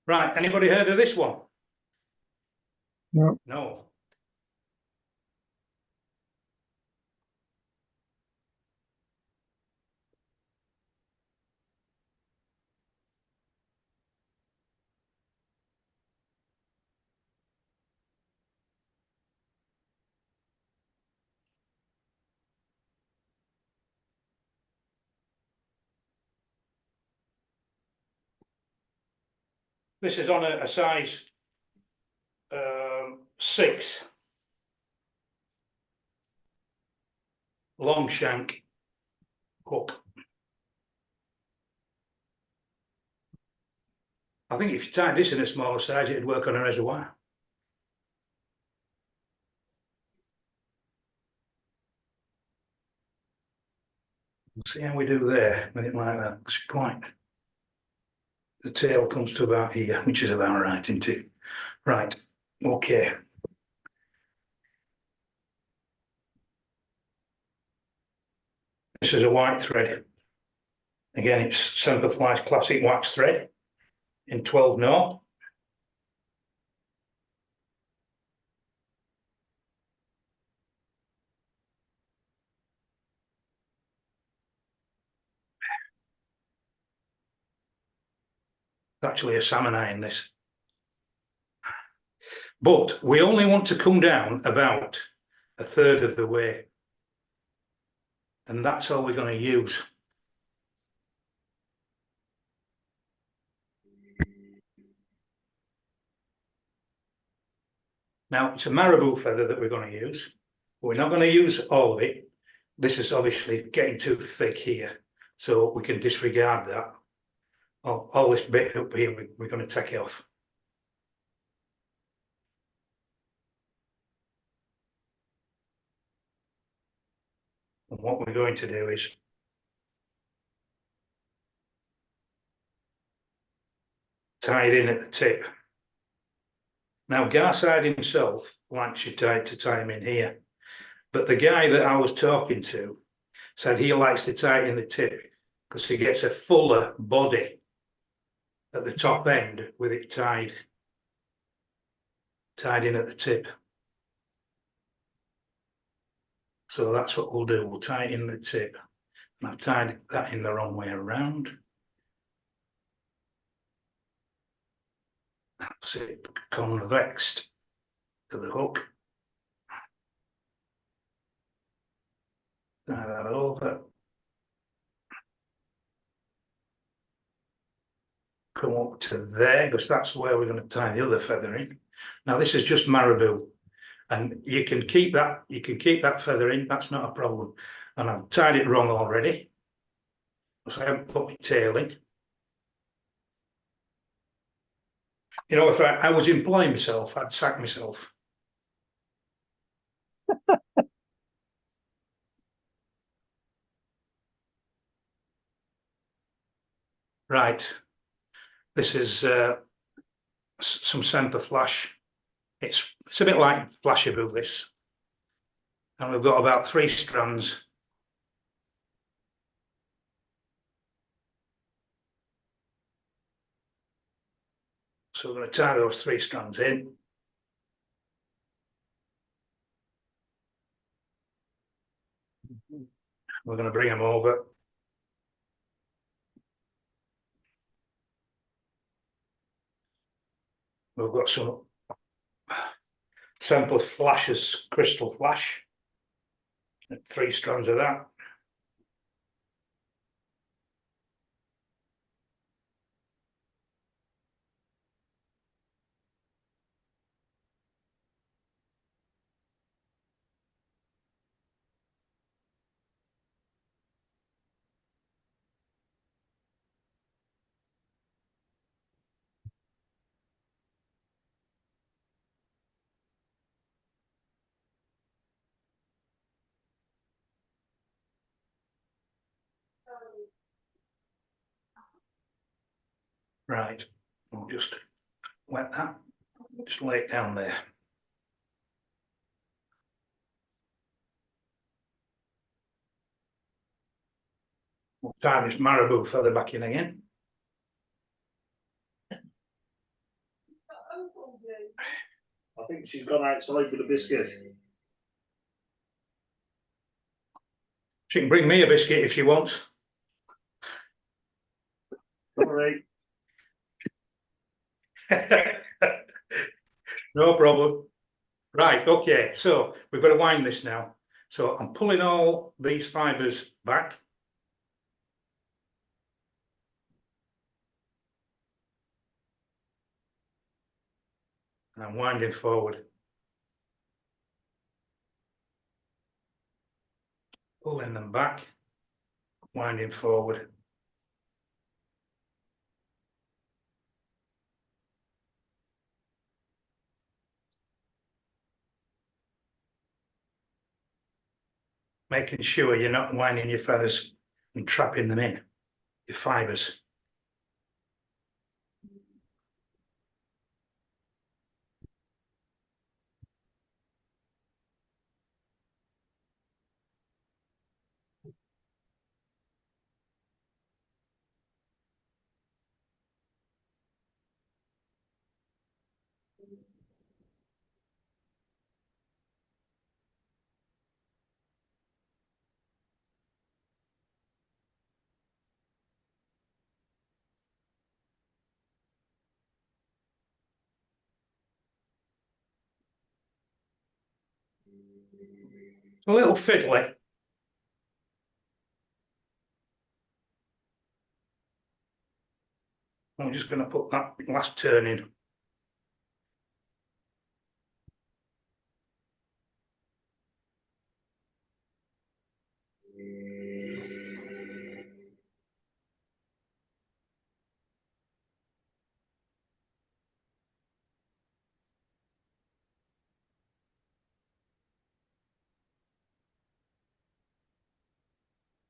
Right, anybody heard of this one? No. No. This is on a size 6 long shank hook. I think if you tied this in a smaller size, it'd work on a reservoir. We'll see how we do there with it like that. It's quite. The tail comes to about here, which is about right, isn't it? Right. Okay. This is a white thread. Again, it's Semperfli's classic wax thread in 12 gnaw. It's actually a salmon eye in this. But we only want to come down about a third of the way. And that's all we're going to use. Now, it's a marabou feather that we're going to use. We're not going to use all of it. This is obviously getting too thick here, so we can disregard that. All this bit up here, we're going to take it off. And what we're going to do is tie it in at the tip. Now, Gartside himself likes you to tie him in here, but the guy that I was talking to said he likes to tie it in the tip because he gets a fuller body at the top end with it tied in at the tip. So that's what we'll do. We'll tie it in the tip. And I've tied that in the wrong way around. That's it, convexed to the hook. Tie that over. Come up to there, because that's where we're going to tie the other feather in. Now this is just marabou, and you can keep that feather in, that's not a problem. And I've tied it wrong already, because I haven't put my tail in. You know, if I was employing myself, I'd sack myself. Right. This is some Semper Flash. It's a bit like Flashaboo, this. And we've got about 3 strands. So we're going to tie those 3 strands in. We're going to bring them over. We've got some Semper Flash's crystal flash. 3 strands of that. Right, we'll just wet that, just lay it down there. We'll tie this marabou feather back in again. I think she's gone outside with a biscuit. She can bring me a biscuit if she wants. Sorry. No problem. Right, okay, so we've got to wind this now. So I'm pulling all these fibres back. I'm winding forward. Pulling them back, winding forward. Making sure you're not winding your feathers and trapping them in, your fibres. A little fiddly. I'm just going to put that last turn in.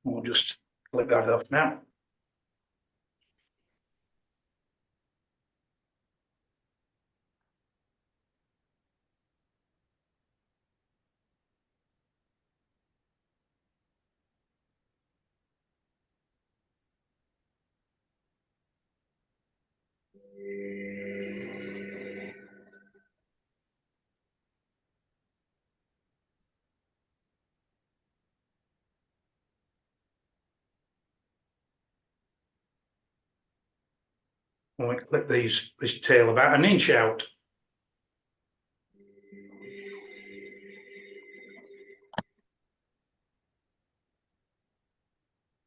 We'll just clip that off now. We'll clip this tail about an inch out.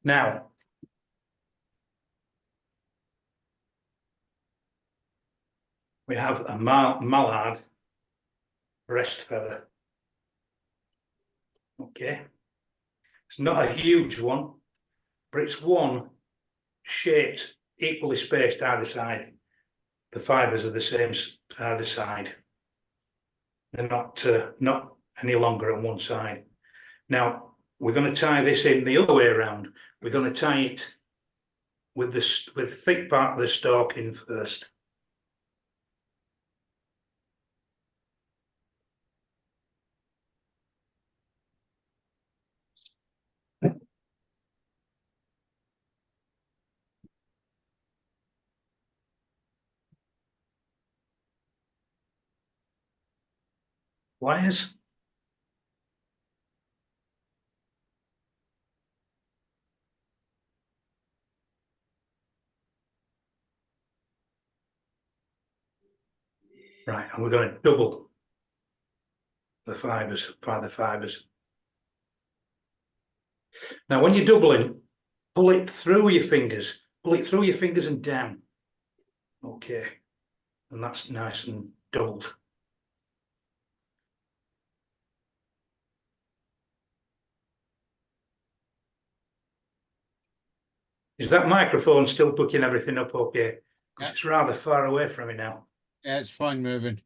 Now, we have a mallard breast feather. Okay, it's not a huge one, but it's one shaped equally spaced either side. The fibres are the same either side. They're not any longer on one side. Now we're going to tie this in the other way around. We're going to tie it with the thick part of the stalk in first. Wires. Right, and we're going to double the fibres, find the fibres. Now, when you're doubling, pull it through your fingers. Pull it through your fingers and down. Okay, and that's nice and doubled. Is that microphone still picking everything up okay? Because it's rather far away from me now. Yeah, it's fine, Melvyn.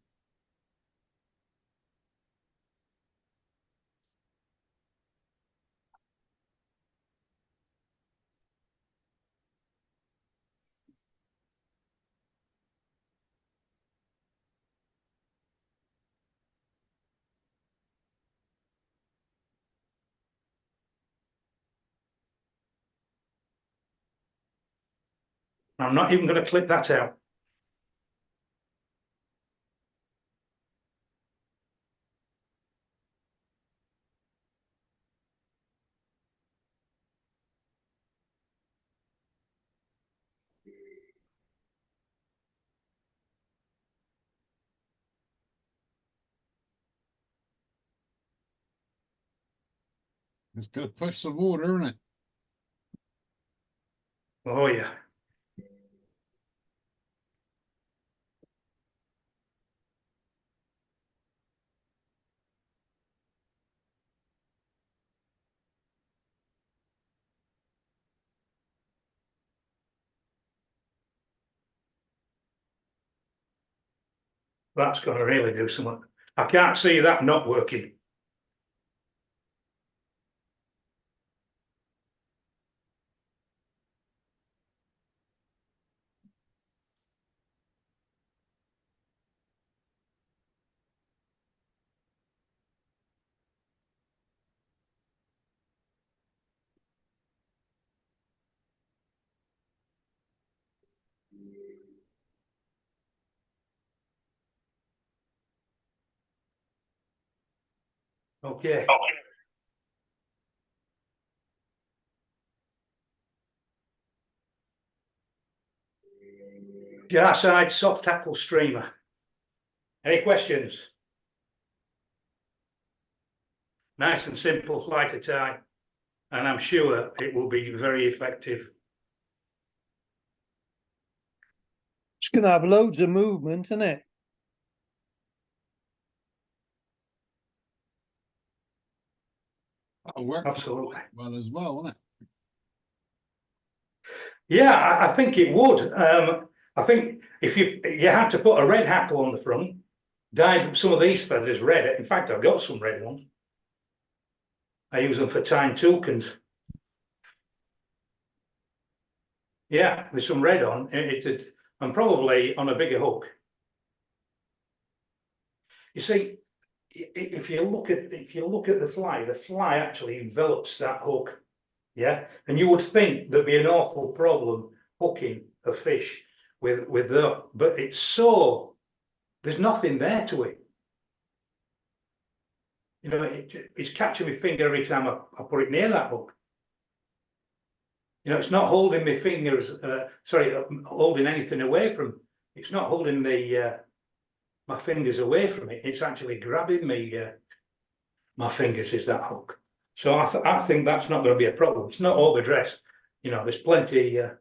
I'm not even going to clip that out. It's going to push the water, isn't it? Oh yeah. That's going to really do something. I can't see that not working. Okay. Gartside soft hackle streamer. Any questions? Nice and simple fly to tie, and I'm sure it will be very effective. It's going to have loads of movement, isn't it? That'll work Absolutely. well as well, won't it? Yeah, I think it would. I think if you had to put a red hackle on the front, dye some of these feathers red. In fact, I've got some red ones. I use them for tying toucans. Yeah, with some red on it, and probably on a bigger hook. You see, if you look at the fly actually envelops that hook. Yeah, and you would think there'd be an awful problem hooking a fish with that, but there's nothing there to it. You know, it's catching my finger every time I put it near that hook. You know, it's not holding my fingers. Holding anything away from. It's not holding my fingers away from it. It's actually grabbing me. My fingers is that hook. So I think that's not going to be a problem. It's not overdressed. You know, there's plenty of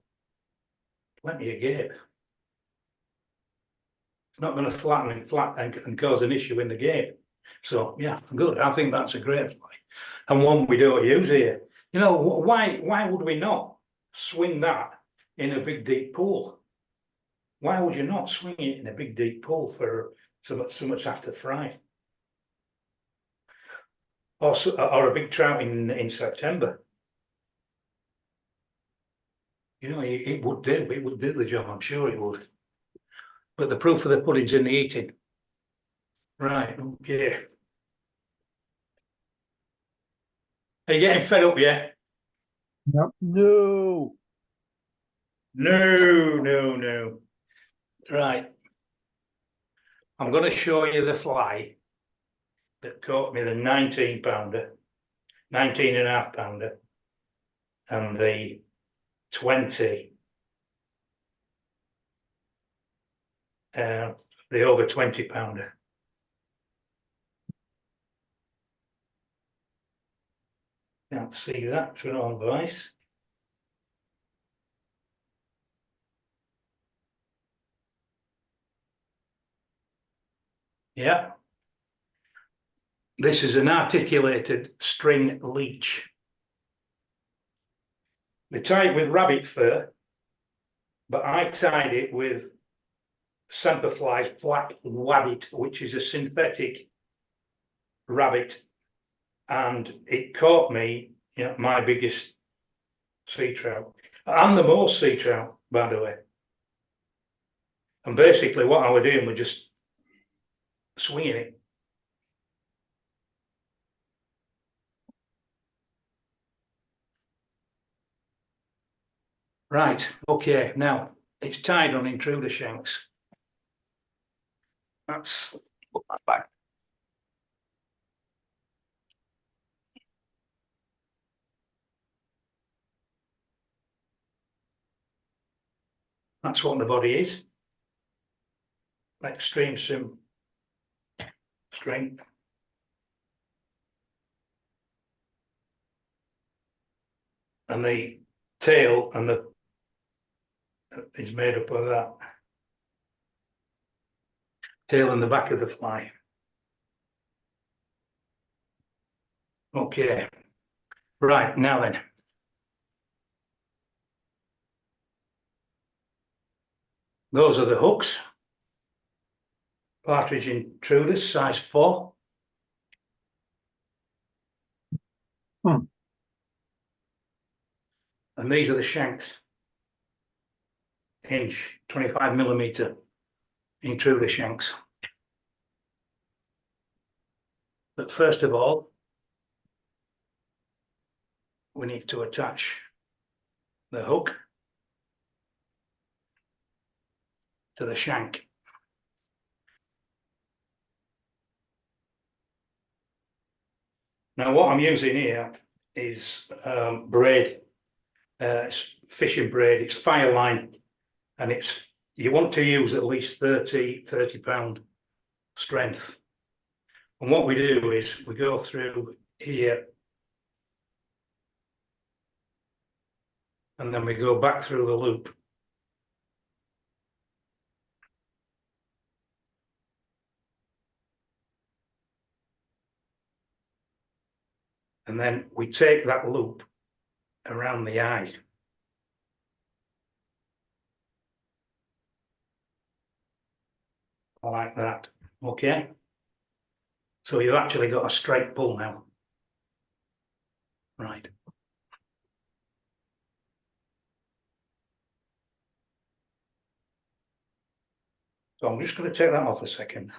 gape. It's not going to flatten and cause an issue in the gape. So yeah, good. I think that's a great fly, and one we don't use here. You know, why would we not swing that in a big deep pool? Why would you not swing it in a big deep pool for so much after fry? Or a big trout in September. You know, it would do. It would do the job. I'm sure it would. But the proof of the pudding's in the eating. Right. Okay. Are you getting fed up yet? No. No. Right. I'm going to show you the fly that caught me the 19-pounder, 19.5-pounder, and the 20, the over 20-pounder. Can't see that through on device. Yeah. This is an articulated string leech. They tie it with rabbit fur, but I tied it with Semperfli's black wabbit, which is a synthetic rabbit, and it caught me, you know, my biggest sea trout, and the most sea trout, by the way. And basically, what I was doing was just swinging it. Right, okay, now it's tied on intruder shanks. Let's put that back. That's what the body is. Extreme sim strength. And the tail and the is made up of that. Tail and the back of the fly. Okay. Right, now then. Those are the hooks. partridge intruders, size 4. And these are the shanks. Inch, 25mm intruder shanks. But first of all, we need to attach the hook to the shank. Now what I'm using here is braid, it's fishing braid, it's fire line, and you want to use at least 30 pound strength. And what we do is we go through here and then we go back through the loop. And then we take that loop around the eye. Like that, okay? So you've actually got a straight pull now. Right. So I'm just going to take that off a second.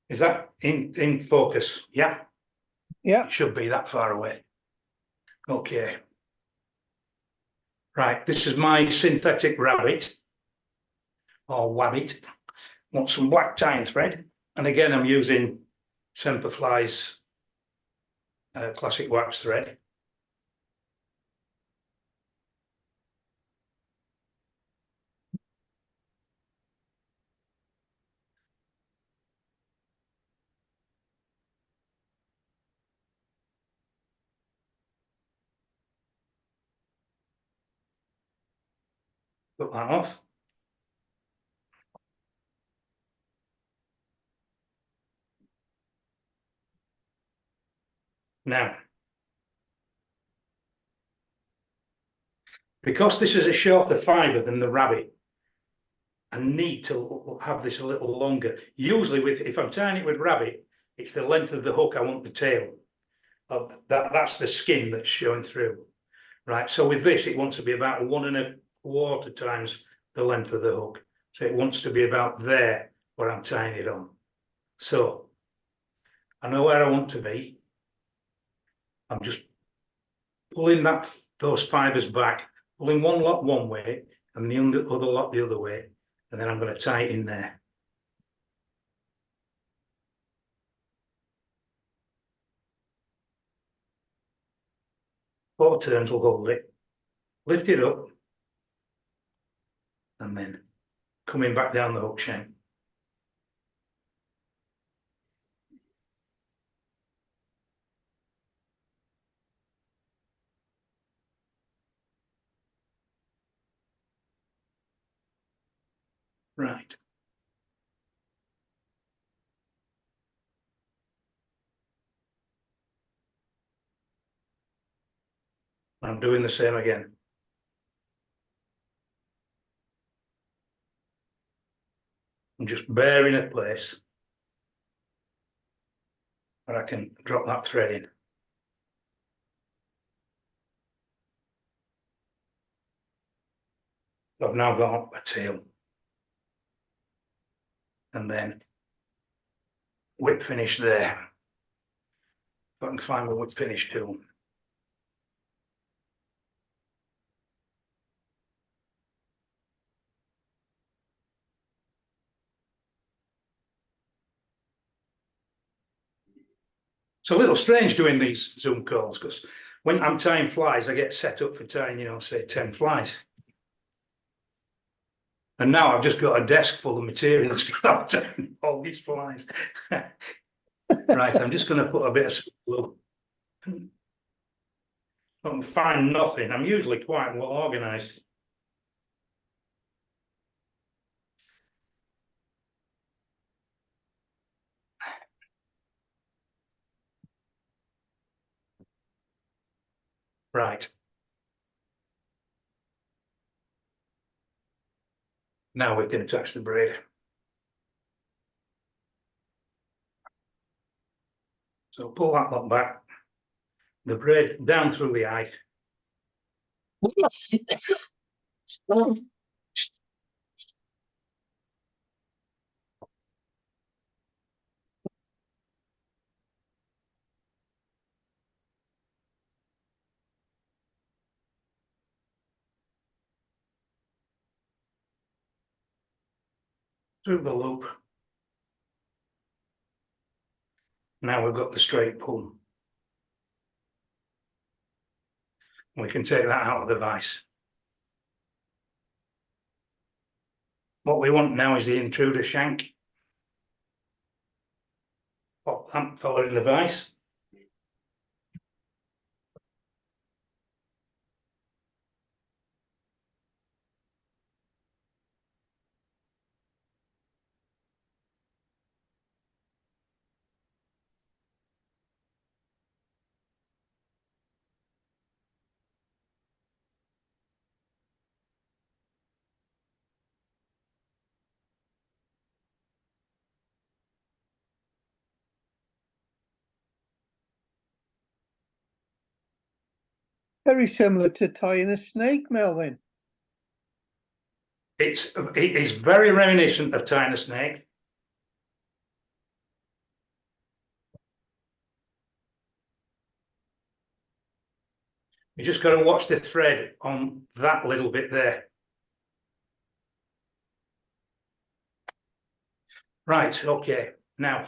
Is that in focus? Yeah. Yeah. It should be that far away. Okay. Right, this is my synthetic rabbit or wabbit. Want some black tyne thread, and again I'm using Semperfli's classic wax thread. Put that off. Now, because this is a shorter fibre than the rabbit, I need to have this a little longer. Usually, if I'm tying it with rabbit, it's the length of the hook I want the tail. That's the skin that's showing through. Right, so with this, it wants to be about 1¼ times the length of the hook. So it wants to be about there where I'm tying it on. So I know where I want to be. I'm just pulling those fibres back, pulling one lot one way and the other lot the other way, and then I'm going to tie it in there. Four turns will hold it. Lift it up, and then coming back down the hook shank. Right. I'm doing the same again. I'm just bearing a place where I can drop that thread in. So I've now got a tail. And then whip finish there. If I can find a whip finish tool. It's a little strange doing these Zoom calls because when I'm tying flies, I get set up for tying, say 10 flies. And now I've just got a desk full of materials I'm tying all these flies. Right, I'm just going to put a bit of glue. I can find nothing. I'm usually quite well organised. Right. Now we can attach the braid. So pull that lot back. The braid down through the eye. Through the loop. Now we've got the straight pull. We can take that out of the vise. What we want now is the intruder shank. Pop that fella in the vise. Very similar to tying a snake, Melvyn. It is very reminiscent of tying a snake. You just got to watch the thread on that little bit there. Right, okay, now.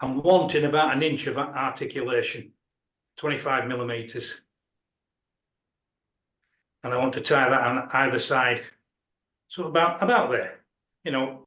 I'm wanting about 1 inch of articulation, 25 millimeters. And I want to tie that on either side. So about there, you know.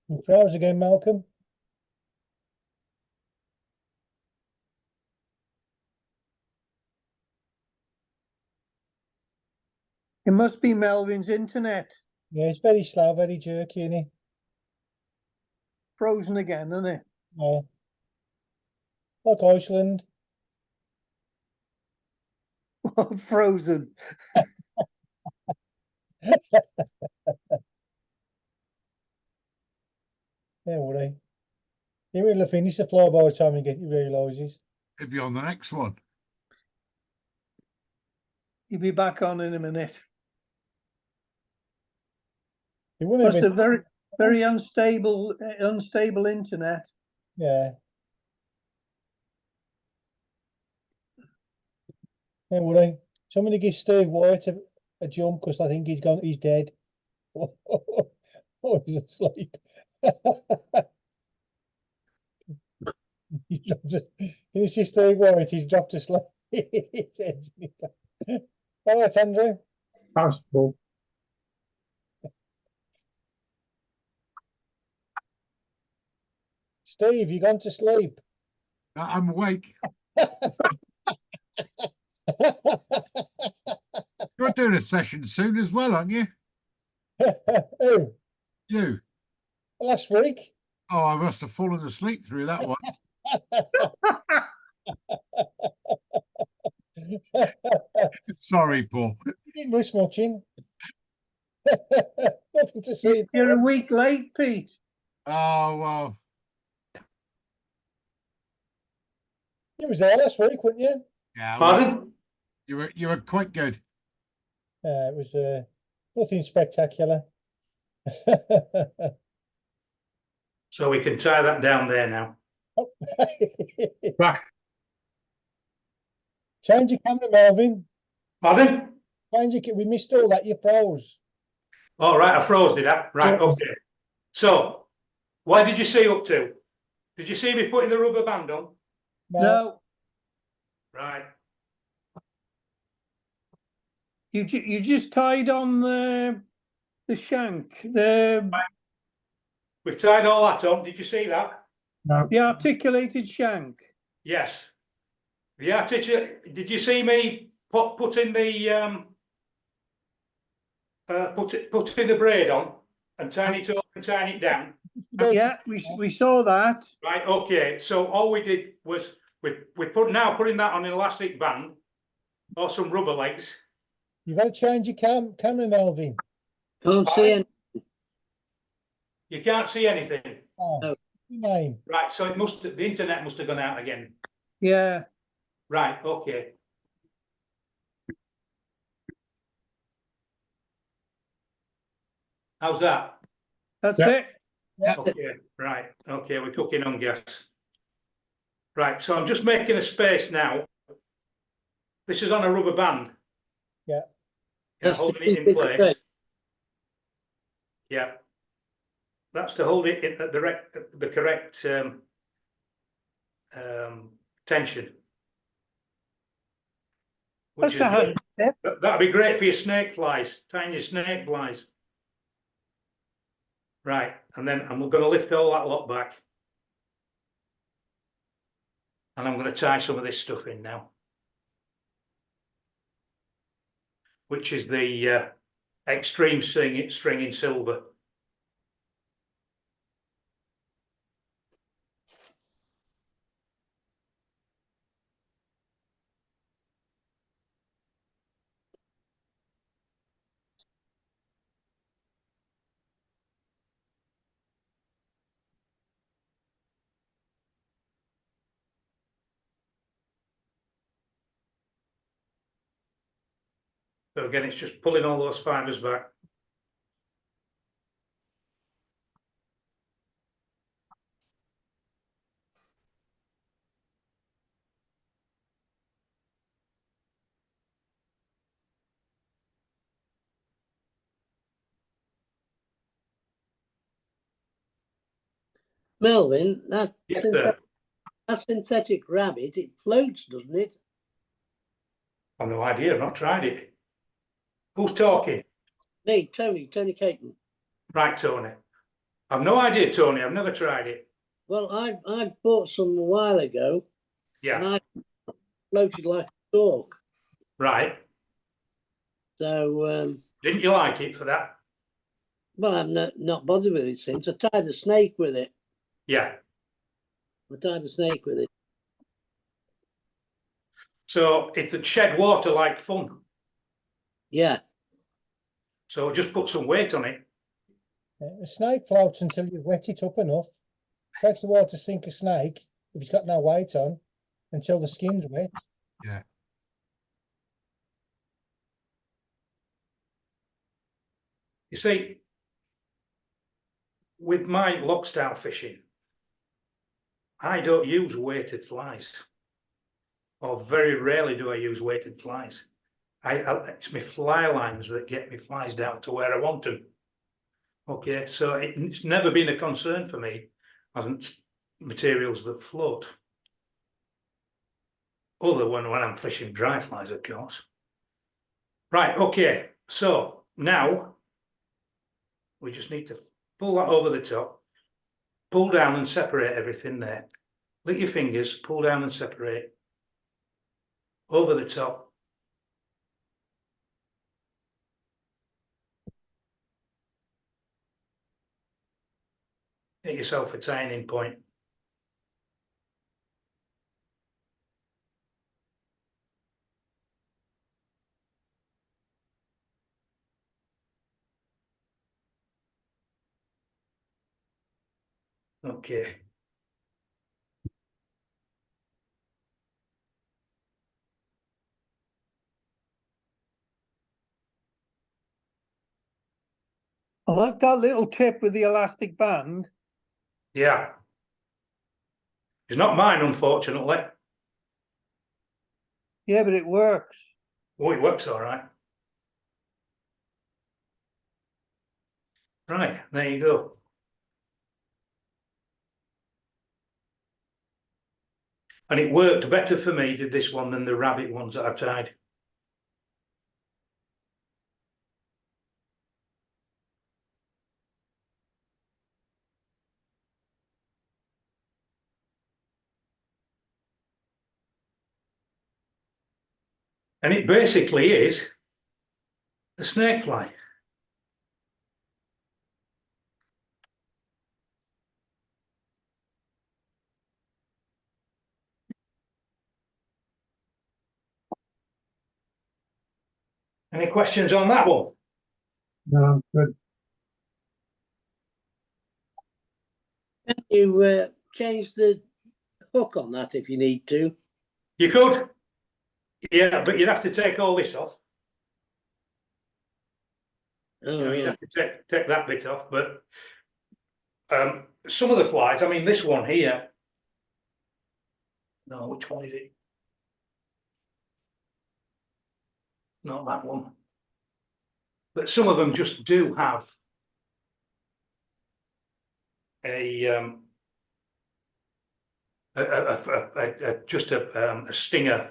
You froze again, Malcolm. It must be Melvin's internet. Yeah, it's very slow, very jerky, isn't he? Frozen again, isn't it? Yeah. Like Iceland. Frozen. Yeah, would he? He will have finished the floor by the time he realises. He'll be on the next one. He'll be back on in a minute. He wouldn't Must have have very unstable internet. Yeah. Yeah, would he? Somebody give Steve White a jump because I think he's dead. Oh, he's asleep. Can you see Steve White? He's dropped asleep. All right, Andrew. Possible. Steve, you gone to sleep? I'm awake. You're doing a session soon as well, aren't you? Who? You. Last week. Oh, I must have fallen asleep through that one. Sorry, Paul. You didn't miss much in. Nothing to see. You're a week late, Pete. Oh, well. You was there last week, weren't you? Yeah. Pardon? You were quite good. It was nothing spectacular. So we can tie that down there now. Change your camera, Melvyn. Pardon? We missed all that. You froze. All right, I froze, did I? Right, Yeah. okay. So, what did you see up to? Did you see me putting the rubber band on? No. Right. You just tied on the shank, We've tied all that on. Did you see that? the articulated shank. Yes. The articulate. Did you see me putting the putting the braid on and tying it up and tying it down? Yeah, we saw that. Right. Okay. So all we did was we putting that on an elastic band or some rubber legs. You got to change your camera, Melvyn. Can't see any. You can't see anything. Oh, No. name. Right. So the internet must have gone out again. Yeah. Right. Okay. How's that? That's Yeah. it. Yeah. Okay. Right. Okay. We're cooking on gas. Right. So I'm just making a space now. This is on a rubber band. Yeah. Yeah, holding it in place. Yeah. That's to hold it at the correct tension. Which That's a handy tip. that'd be great for your snake flies, tying your snake flies. Right, and then I'm going to lift all that lot back. And I'm going to tie some of this stuff in now. Which is the extreme string in silver. So again, it's just pulling all those fibres back. Melvyn, that Yes, sir. synthetic rabbit, it floats, doesn't it? I've no idea. I've not tried it. Who's talking? Me, Tony Caton. Right, Tony. I've no idea, Tony. I've never tried it. Well, I bought some a while ago, Yeah. and I floated like a stork. Right. So, Didn't you like it for that? well, I've not bothered with it since. I tied a snake with it. Yeah. I tied a snake with it. So it'd shed water like fun. Yeah. So just put some weight on it. A snake floats until you wet it up enough. Takes a while to sink a snake if it's got no weight on until the skin's wet. Yeah. You see, with my lockstyle fishing, I don't use weighted flies. Or very rarely do I use weighted flies. It's my fly lines that get me flies down to where I want them. Okay, so it's never been a concern for me, hasn't materials that float. Other when I'm fishing dry flies, of course. Right, okay, so now we just need to pull that over the top, pull down and separate everything there. Lick your fingers, pull down and separate. Over the top. Get yourself a tying point. Okay. I like that little tip with the elastic band. Yeah. It's not mine, unfortunately. Yeah, but it works. Oh, it works all right. Right, there you go. And it worked better for me, did this one, than the rabbit ones that I tied. And it basically is a snake fly. Any questions on that one? No, good. Can you change the hook on that if you need to? You could, yeah, but you'd have to take all this off. Oh, You'd right. have to take that bit off, but some of the flies, I mean, this one here. No, which one is it? Not that one. But some of them just do have just a stinger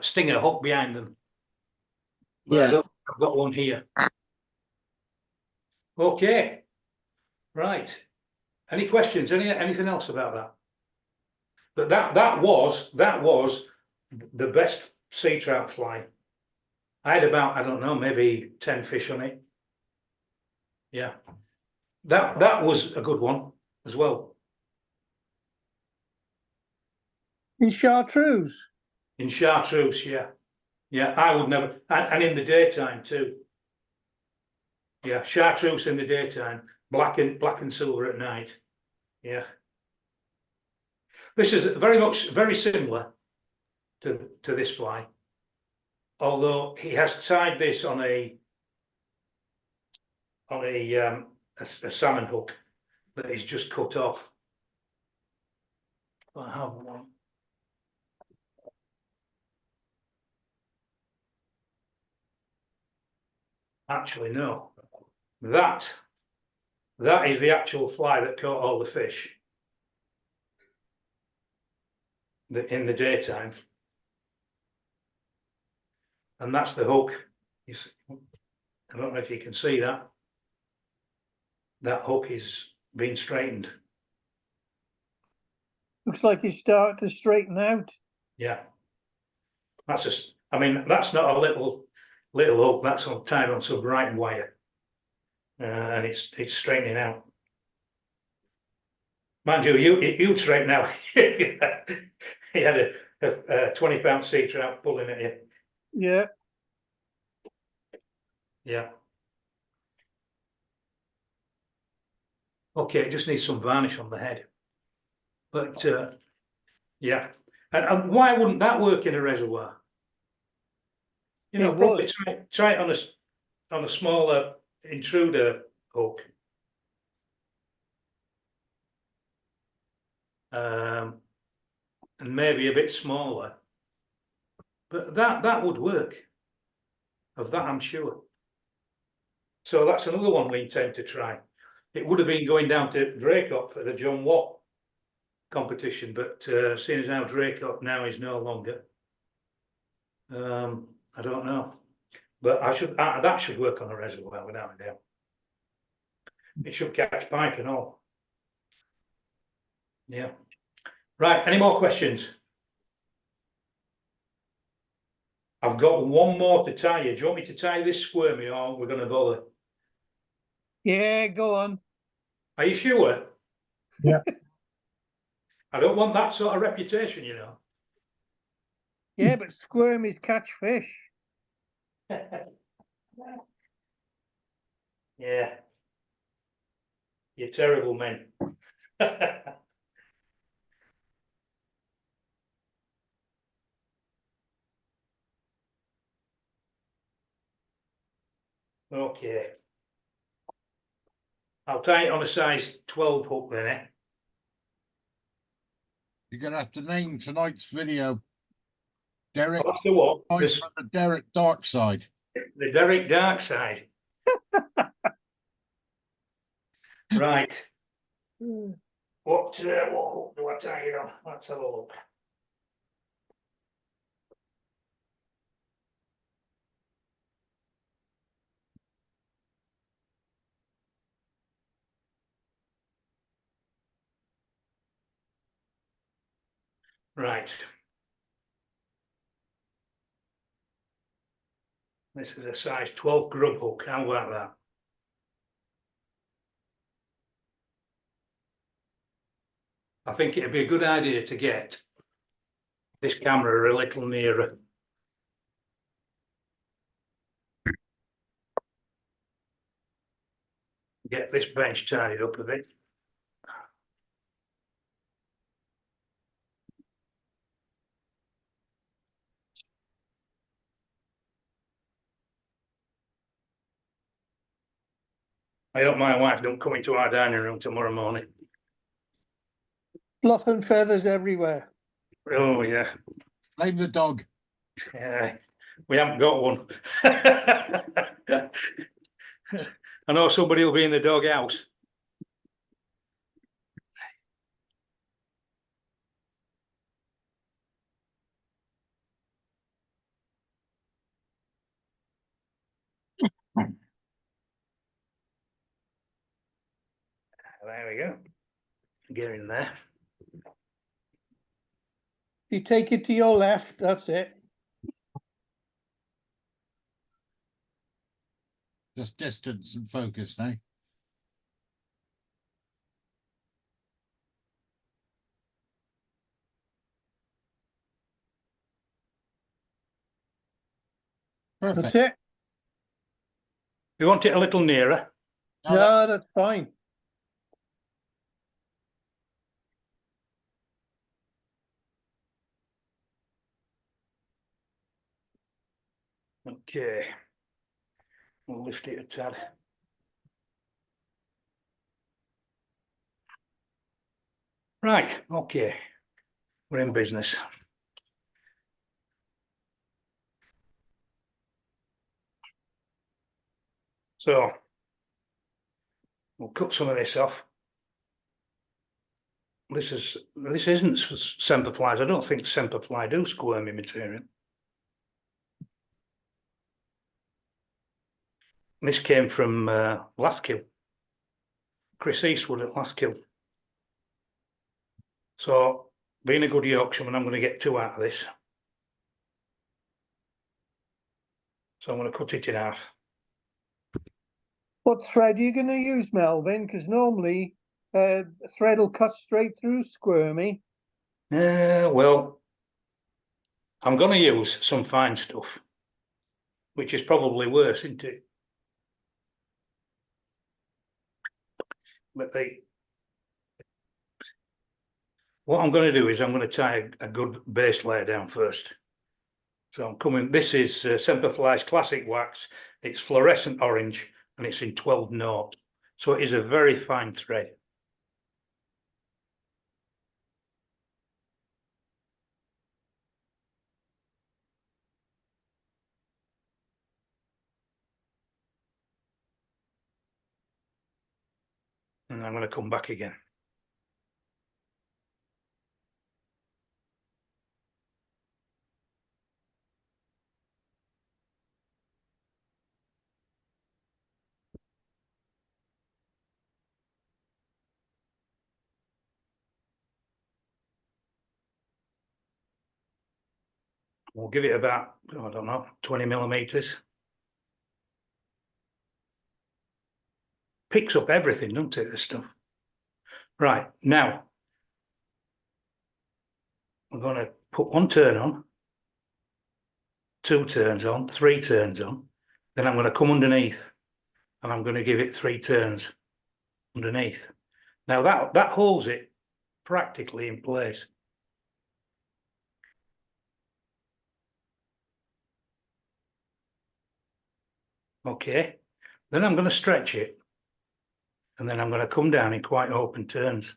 stinger hook behind them. But Yeah. I've got one here. Okay, right. Any questions? Anything else about that? But that was the best sea trout fly. I had about, I don't know, maybe 10 fish on it. Yeah, that was a good one as well. In chartreuse. In chartreuse, yeah. Yeah, I would never, and in the daytime too. Yeah, chartreuse in the daytime, black and silver at night. Yeah. This is very similar to this fly, although he has tied this on a salmon hook that he's just cut off. I have one. Actually, no. That is the actual fly that caught all the fish in the daytime. And that's the hook. I don't know if you can see that. That hook is being straightened. Looks like it's starting to straighten out. Yeah. That's just, I mean, that's not a little hook, that's tied on some right wire. And it's straightening out. Mind you, you'd straighten out. He had a 20-pound sea trout pulling at you. Yeah. Yeah. Okay, it just needs some varnish on the head. But yeah. And why wouldn't that work in a reservoir? You know, It probably would. try it on a smaller intruder hook. And maybe a bit smaller. But that would work. Of that, I'm sure. So that's another one we intend to try. It would have been going down to Draycott for the John Watt competition, but seeing as how Draycott now is no longer, I don't know. But that should work on a reservoir without a doubt. It should catch pike and all. Yeah. Right. Any more questions? I've got one more to tie you. Do you want me to tie this squirmy or we're going to bother? Yeah, go on. Are you sure? Yeah. I don't want that sort of reputation, you know. Yeah, but squirmies catch fish. Yeah. You're terrible men. Okay. I'll tie it on a size 12 hook then, eh? You're gonna have to name tonight's video Derek After what? Voice from the Derek Dark Side. The Derek Dark Side. Right. What hook do I tie it on? Let's have a look. Right. This is a size 12 grub hook. How about that? I think it'd be a good idea to get this camera a little nearer. Get this bench tied up a bit. I hope my wife don't come into our dining room tomorrow morning. Fluff and feathers everywhere. Oh yeah, Blame the dog. yeah. We haven't got one. I know somebody will be in the doghouse. There we go. Get in there. You take it to your left, that's it. Just distance and focus, eh? That's Perfect. it. You want it a little nearer? Now that- No, that's fine. Okay. We'll lift it a tad. Right, okay. We're in business. So we'll cut some of this off. This isn't semperflies. I don't think semperfly do squirmy material. This came from Lastkill. Chris Eastwood at Lastkill. So being a good Yorkshireman, I'm going to get 2 out of this. So I'm going to cut it in half. What thread are you going to use, Melvyn? Because normally thread will cut straight through squirmy. Well, I'm going to use some fine stuff, which is probably worse, isn't it? But what I'm going to do is I'm going to tie a good base layer down first. So I'm coming, this is Semperfli's classic wax. It's fluorescent orange and it's in 12 nought. So it is a very fine thread. And I'm going to come back again. We'll give it about, I don't know, 20 millimeters. Picks up everything, doesn't it, this stuff? Right, now, I'm going to put 1 turn on, 2 turns on, 3 turns on. Then I'm going to come underneath and I'm going to give it 3 turns underneath. Now that holds it practically in place. Okay, then I'm going to stretch it and then I'm going to come down in quite open turns.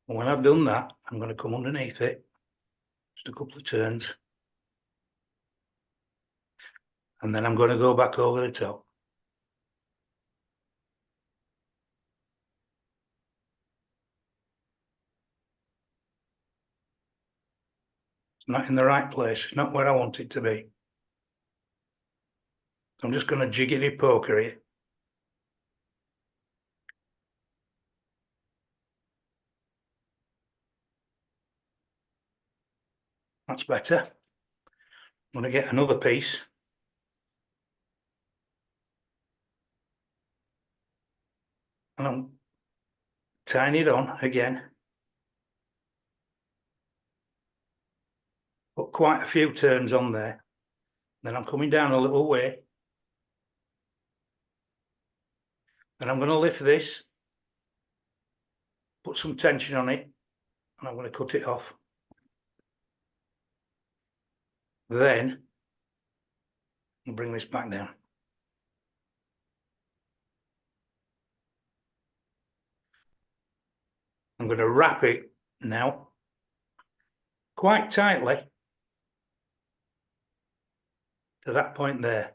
And when I've done that, I'm going to come underneath it, just a couple of turns. And then I'm going to go back over the top. It's not in the right place. It's not where I want it to be. I'm just going to jiggity poker it. That's better. I'm going to get another piece. And I'm tying it on again. Put quite a few turns on there. Then I'm coming down a little way. And I'm going to lift this, put some tension on it, and I'm going to cut it off. Then I'll bring this back down. I'm going to wrap it now quite tightly to that point there.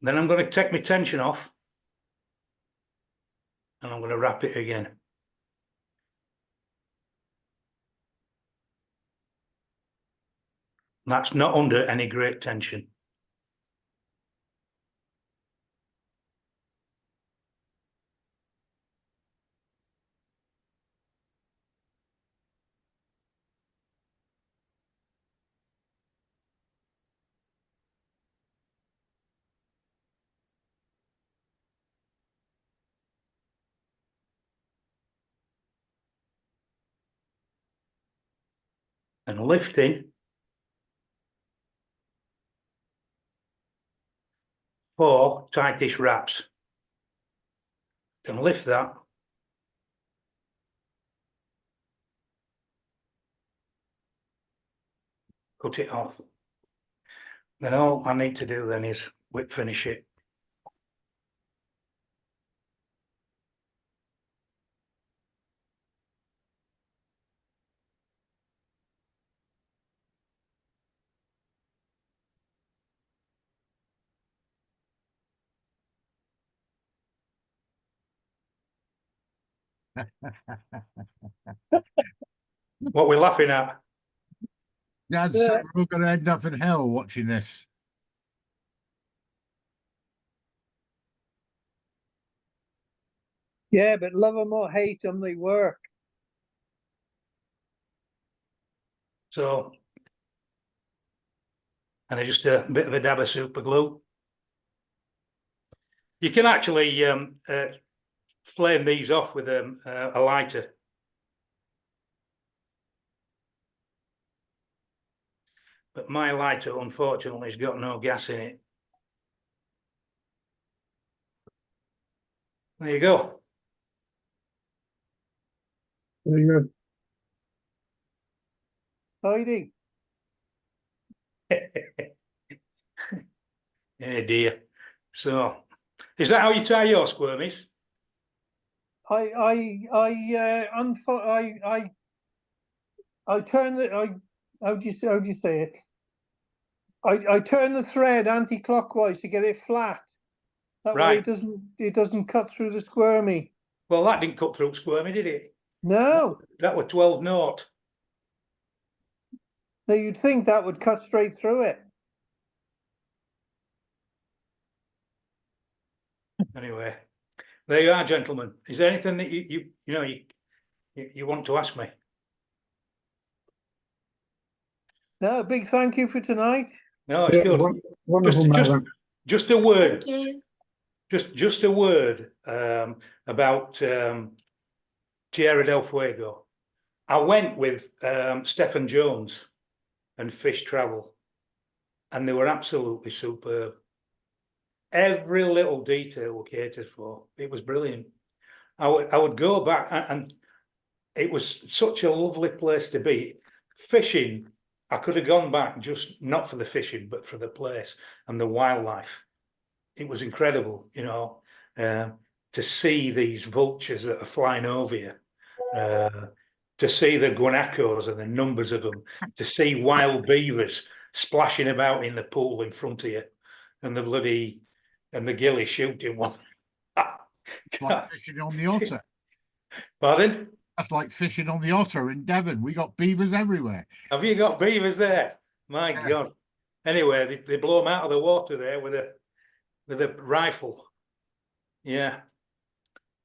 Then I'm going to take my tension off and I'm going to wrap it again. That's not under any great tension. And lifting 4 tightish wraps. Can lift that. Cut it off. Then all I need to do then is whip finish it. What we're laughing at? Yeah, so we're all going to end up in hell watching this. Yeah, but love them or hate them, they work. So, and I just a bit of a dab of super glue. You can actually flame these off with a lighter. But my lighter, unfortunately, has got no gas in it. There you go. Very good. Heidi, Yeah, dear. So, is that how you tie your squirmies? I turn the how do you say it? I turn the thread anti-clockwise to get it flat. That way Right. it doesn't cut through the squirmy. Well, that didn't cut through squirmy, did it? No. That was 12 nought. Now you'd think that would cut straight through it. Anyway, there you are, gentlemen. Is there anything that you want to ask me? No, big thank you for tonight. No, it's good. Wonderful, Melvyn. Just a word. Thank you. Just a word about Tierra del Fuego. I went with Stephen Jones and Fish Travel, and they were absolutely superb. Every little detail was catered for. It was brilliant. I would go back, and it was such a lovely place to be. Fishing, I could have gone back just not for the fishing, but for the place and the wildlife. It was incredible, to see these vultures that are flying over you, to see the guanacos and the numbers of them, to see wild beavers splashing about in the pool in front of you, and the gilly shooting one. It's like fishing on the otter. Pardon? That's like fishing on the otter in Devon. We got beavers everywhere. Have you got beavers there? My God. Anyway, they blow them out of the water there with a rifle. Yeah.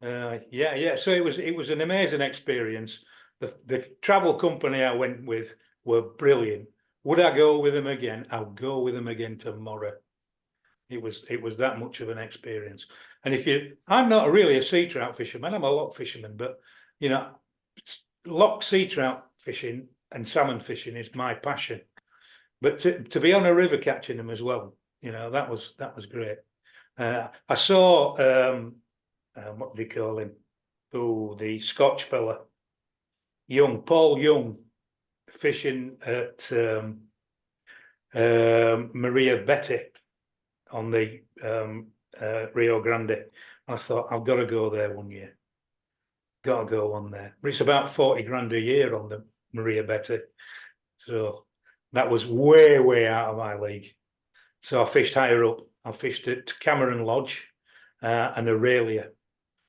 Yeah. So it was an amazing experience. The travel company I went with were brilliant. Would I go with them again? I'll go with them again tomorrow. It was that much of an experience. And I'm not really a sea trout fisherman, I'm a lock fisherman, but you know, lock sea trout fishing and salmon fishing is my passion. But to be on a river catching them as well, you know, that was great. I saw what do they call him? Oh, the Scotch fella, Paul Young, fishing at Maria Betty on the Rio Grande. I thought, I've got to go there one year. Got to go on there. It's about 40 grand a year on the Maria Betty. So that was way, way out of my league. So I fished higher up. I fished at Cameron Lodge and Aurelia,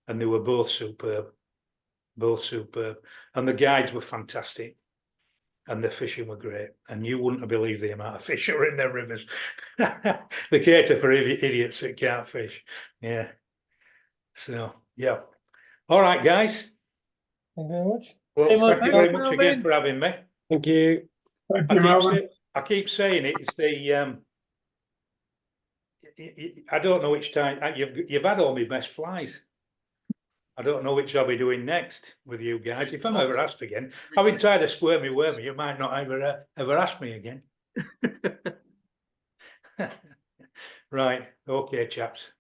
and they were both superb. Both superb. And the guides were fantastic. And the fishing were great. And you wouldn't believe the amount of fish that were in their rivers. They cater for idiots that can't fish. Yeah. So, yeah. All right, guys. Thank you very much. Well, Hey, thank you very much Melvyn. again for having me. Thank you. I keep saying it. It's the I don't know which time you've had all my best flies. I don't know which I'll be doing next with you guys. If I'm ever asked again, having tried a Squirmy Worm, you might not ever ask me again. Right. Okay, chaps.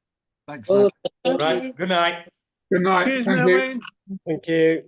Thanks, Well, mate. Right. Good night. Good night. Cheers, Thank you. Melvyn. Thank you.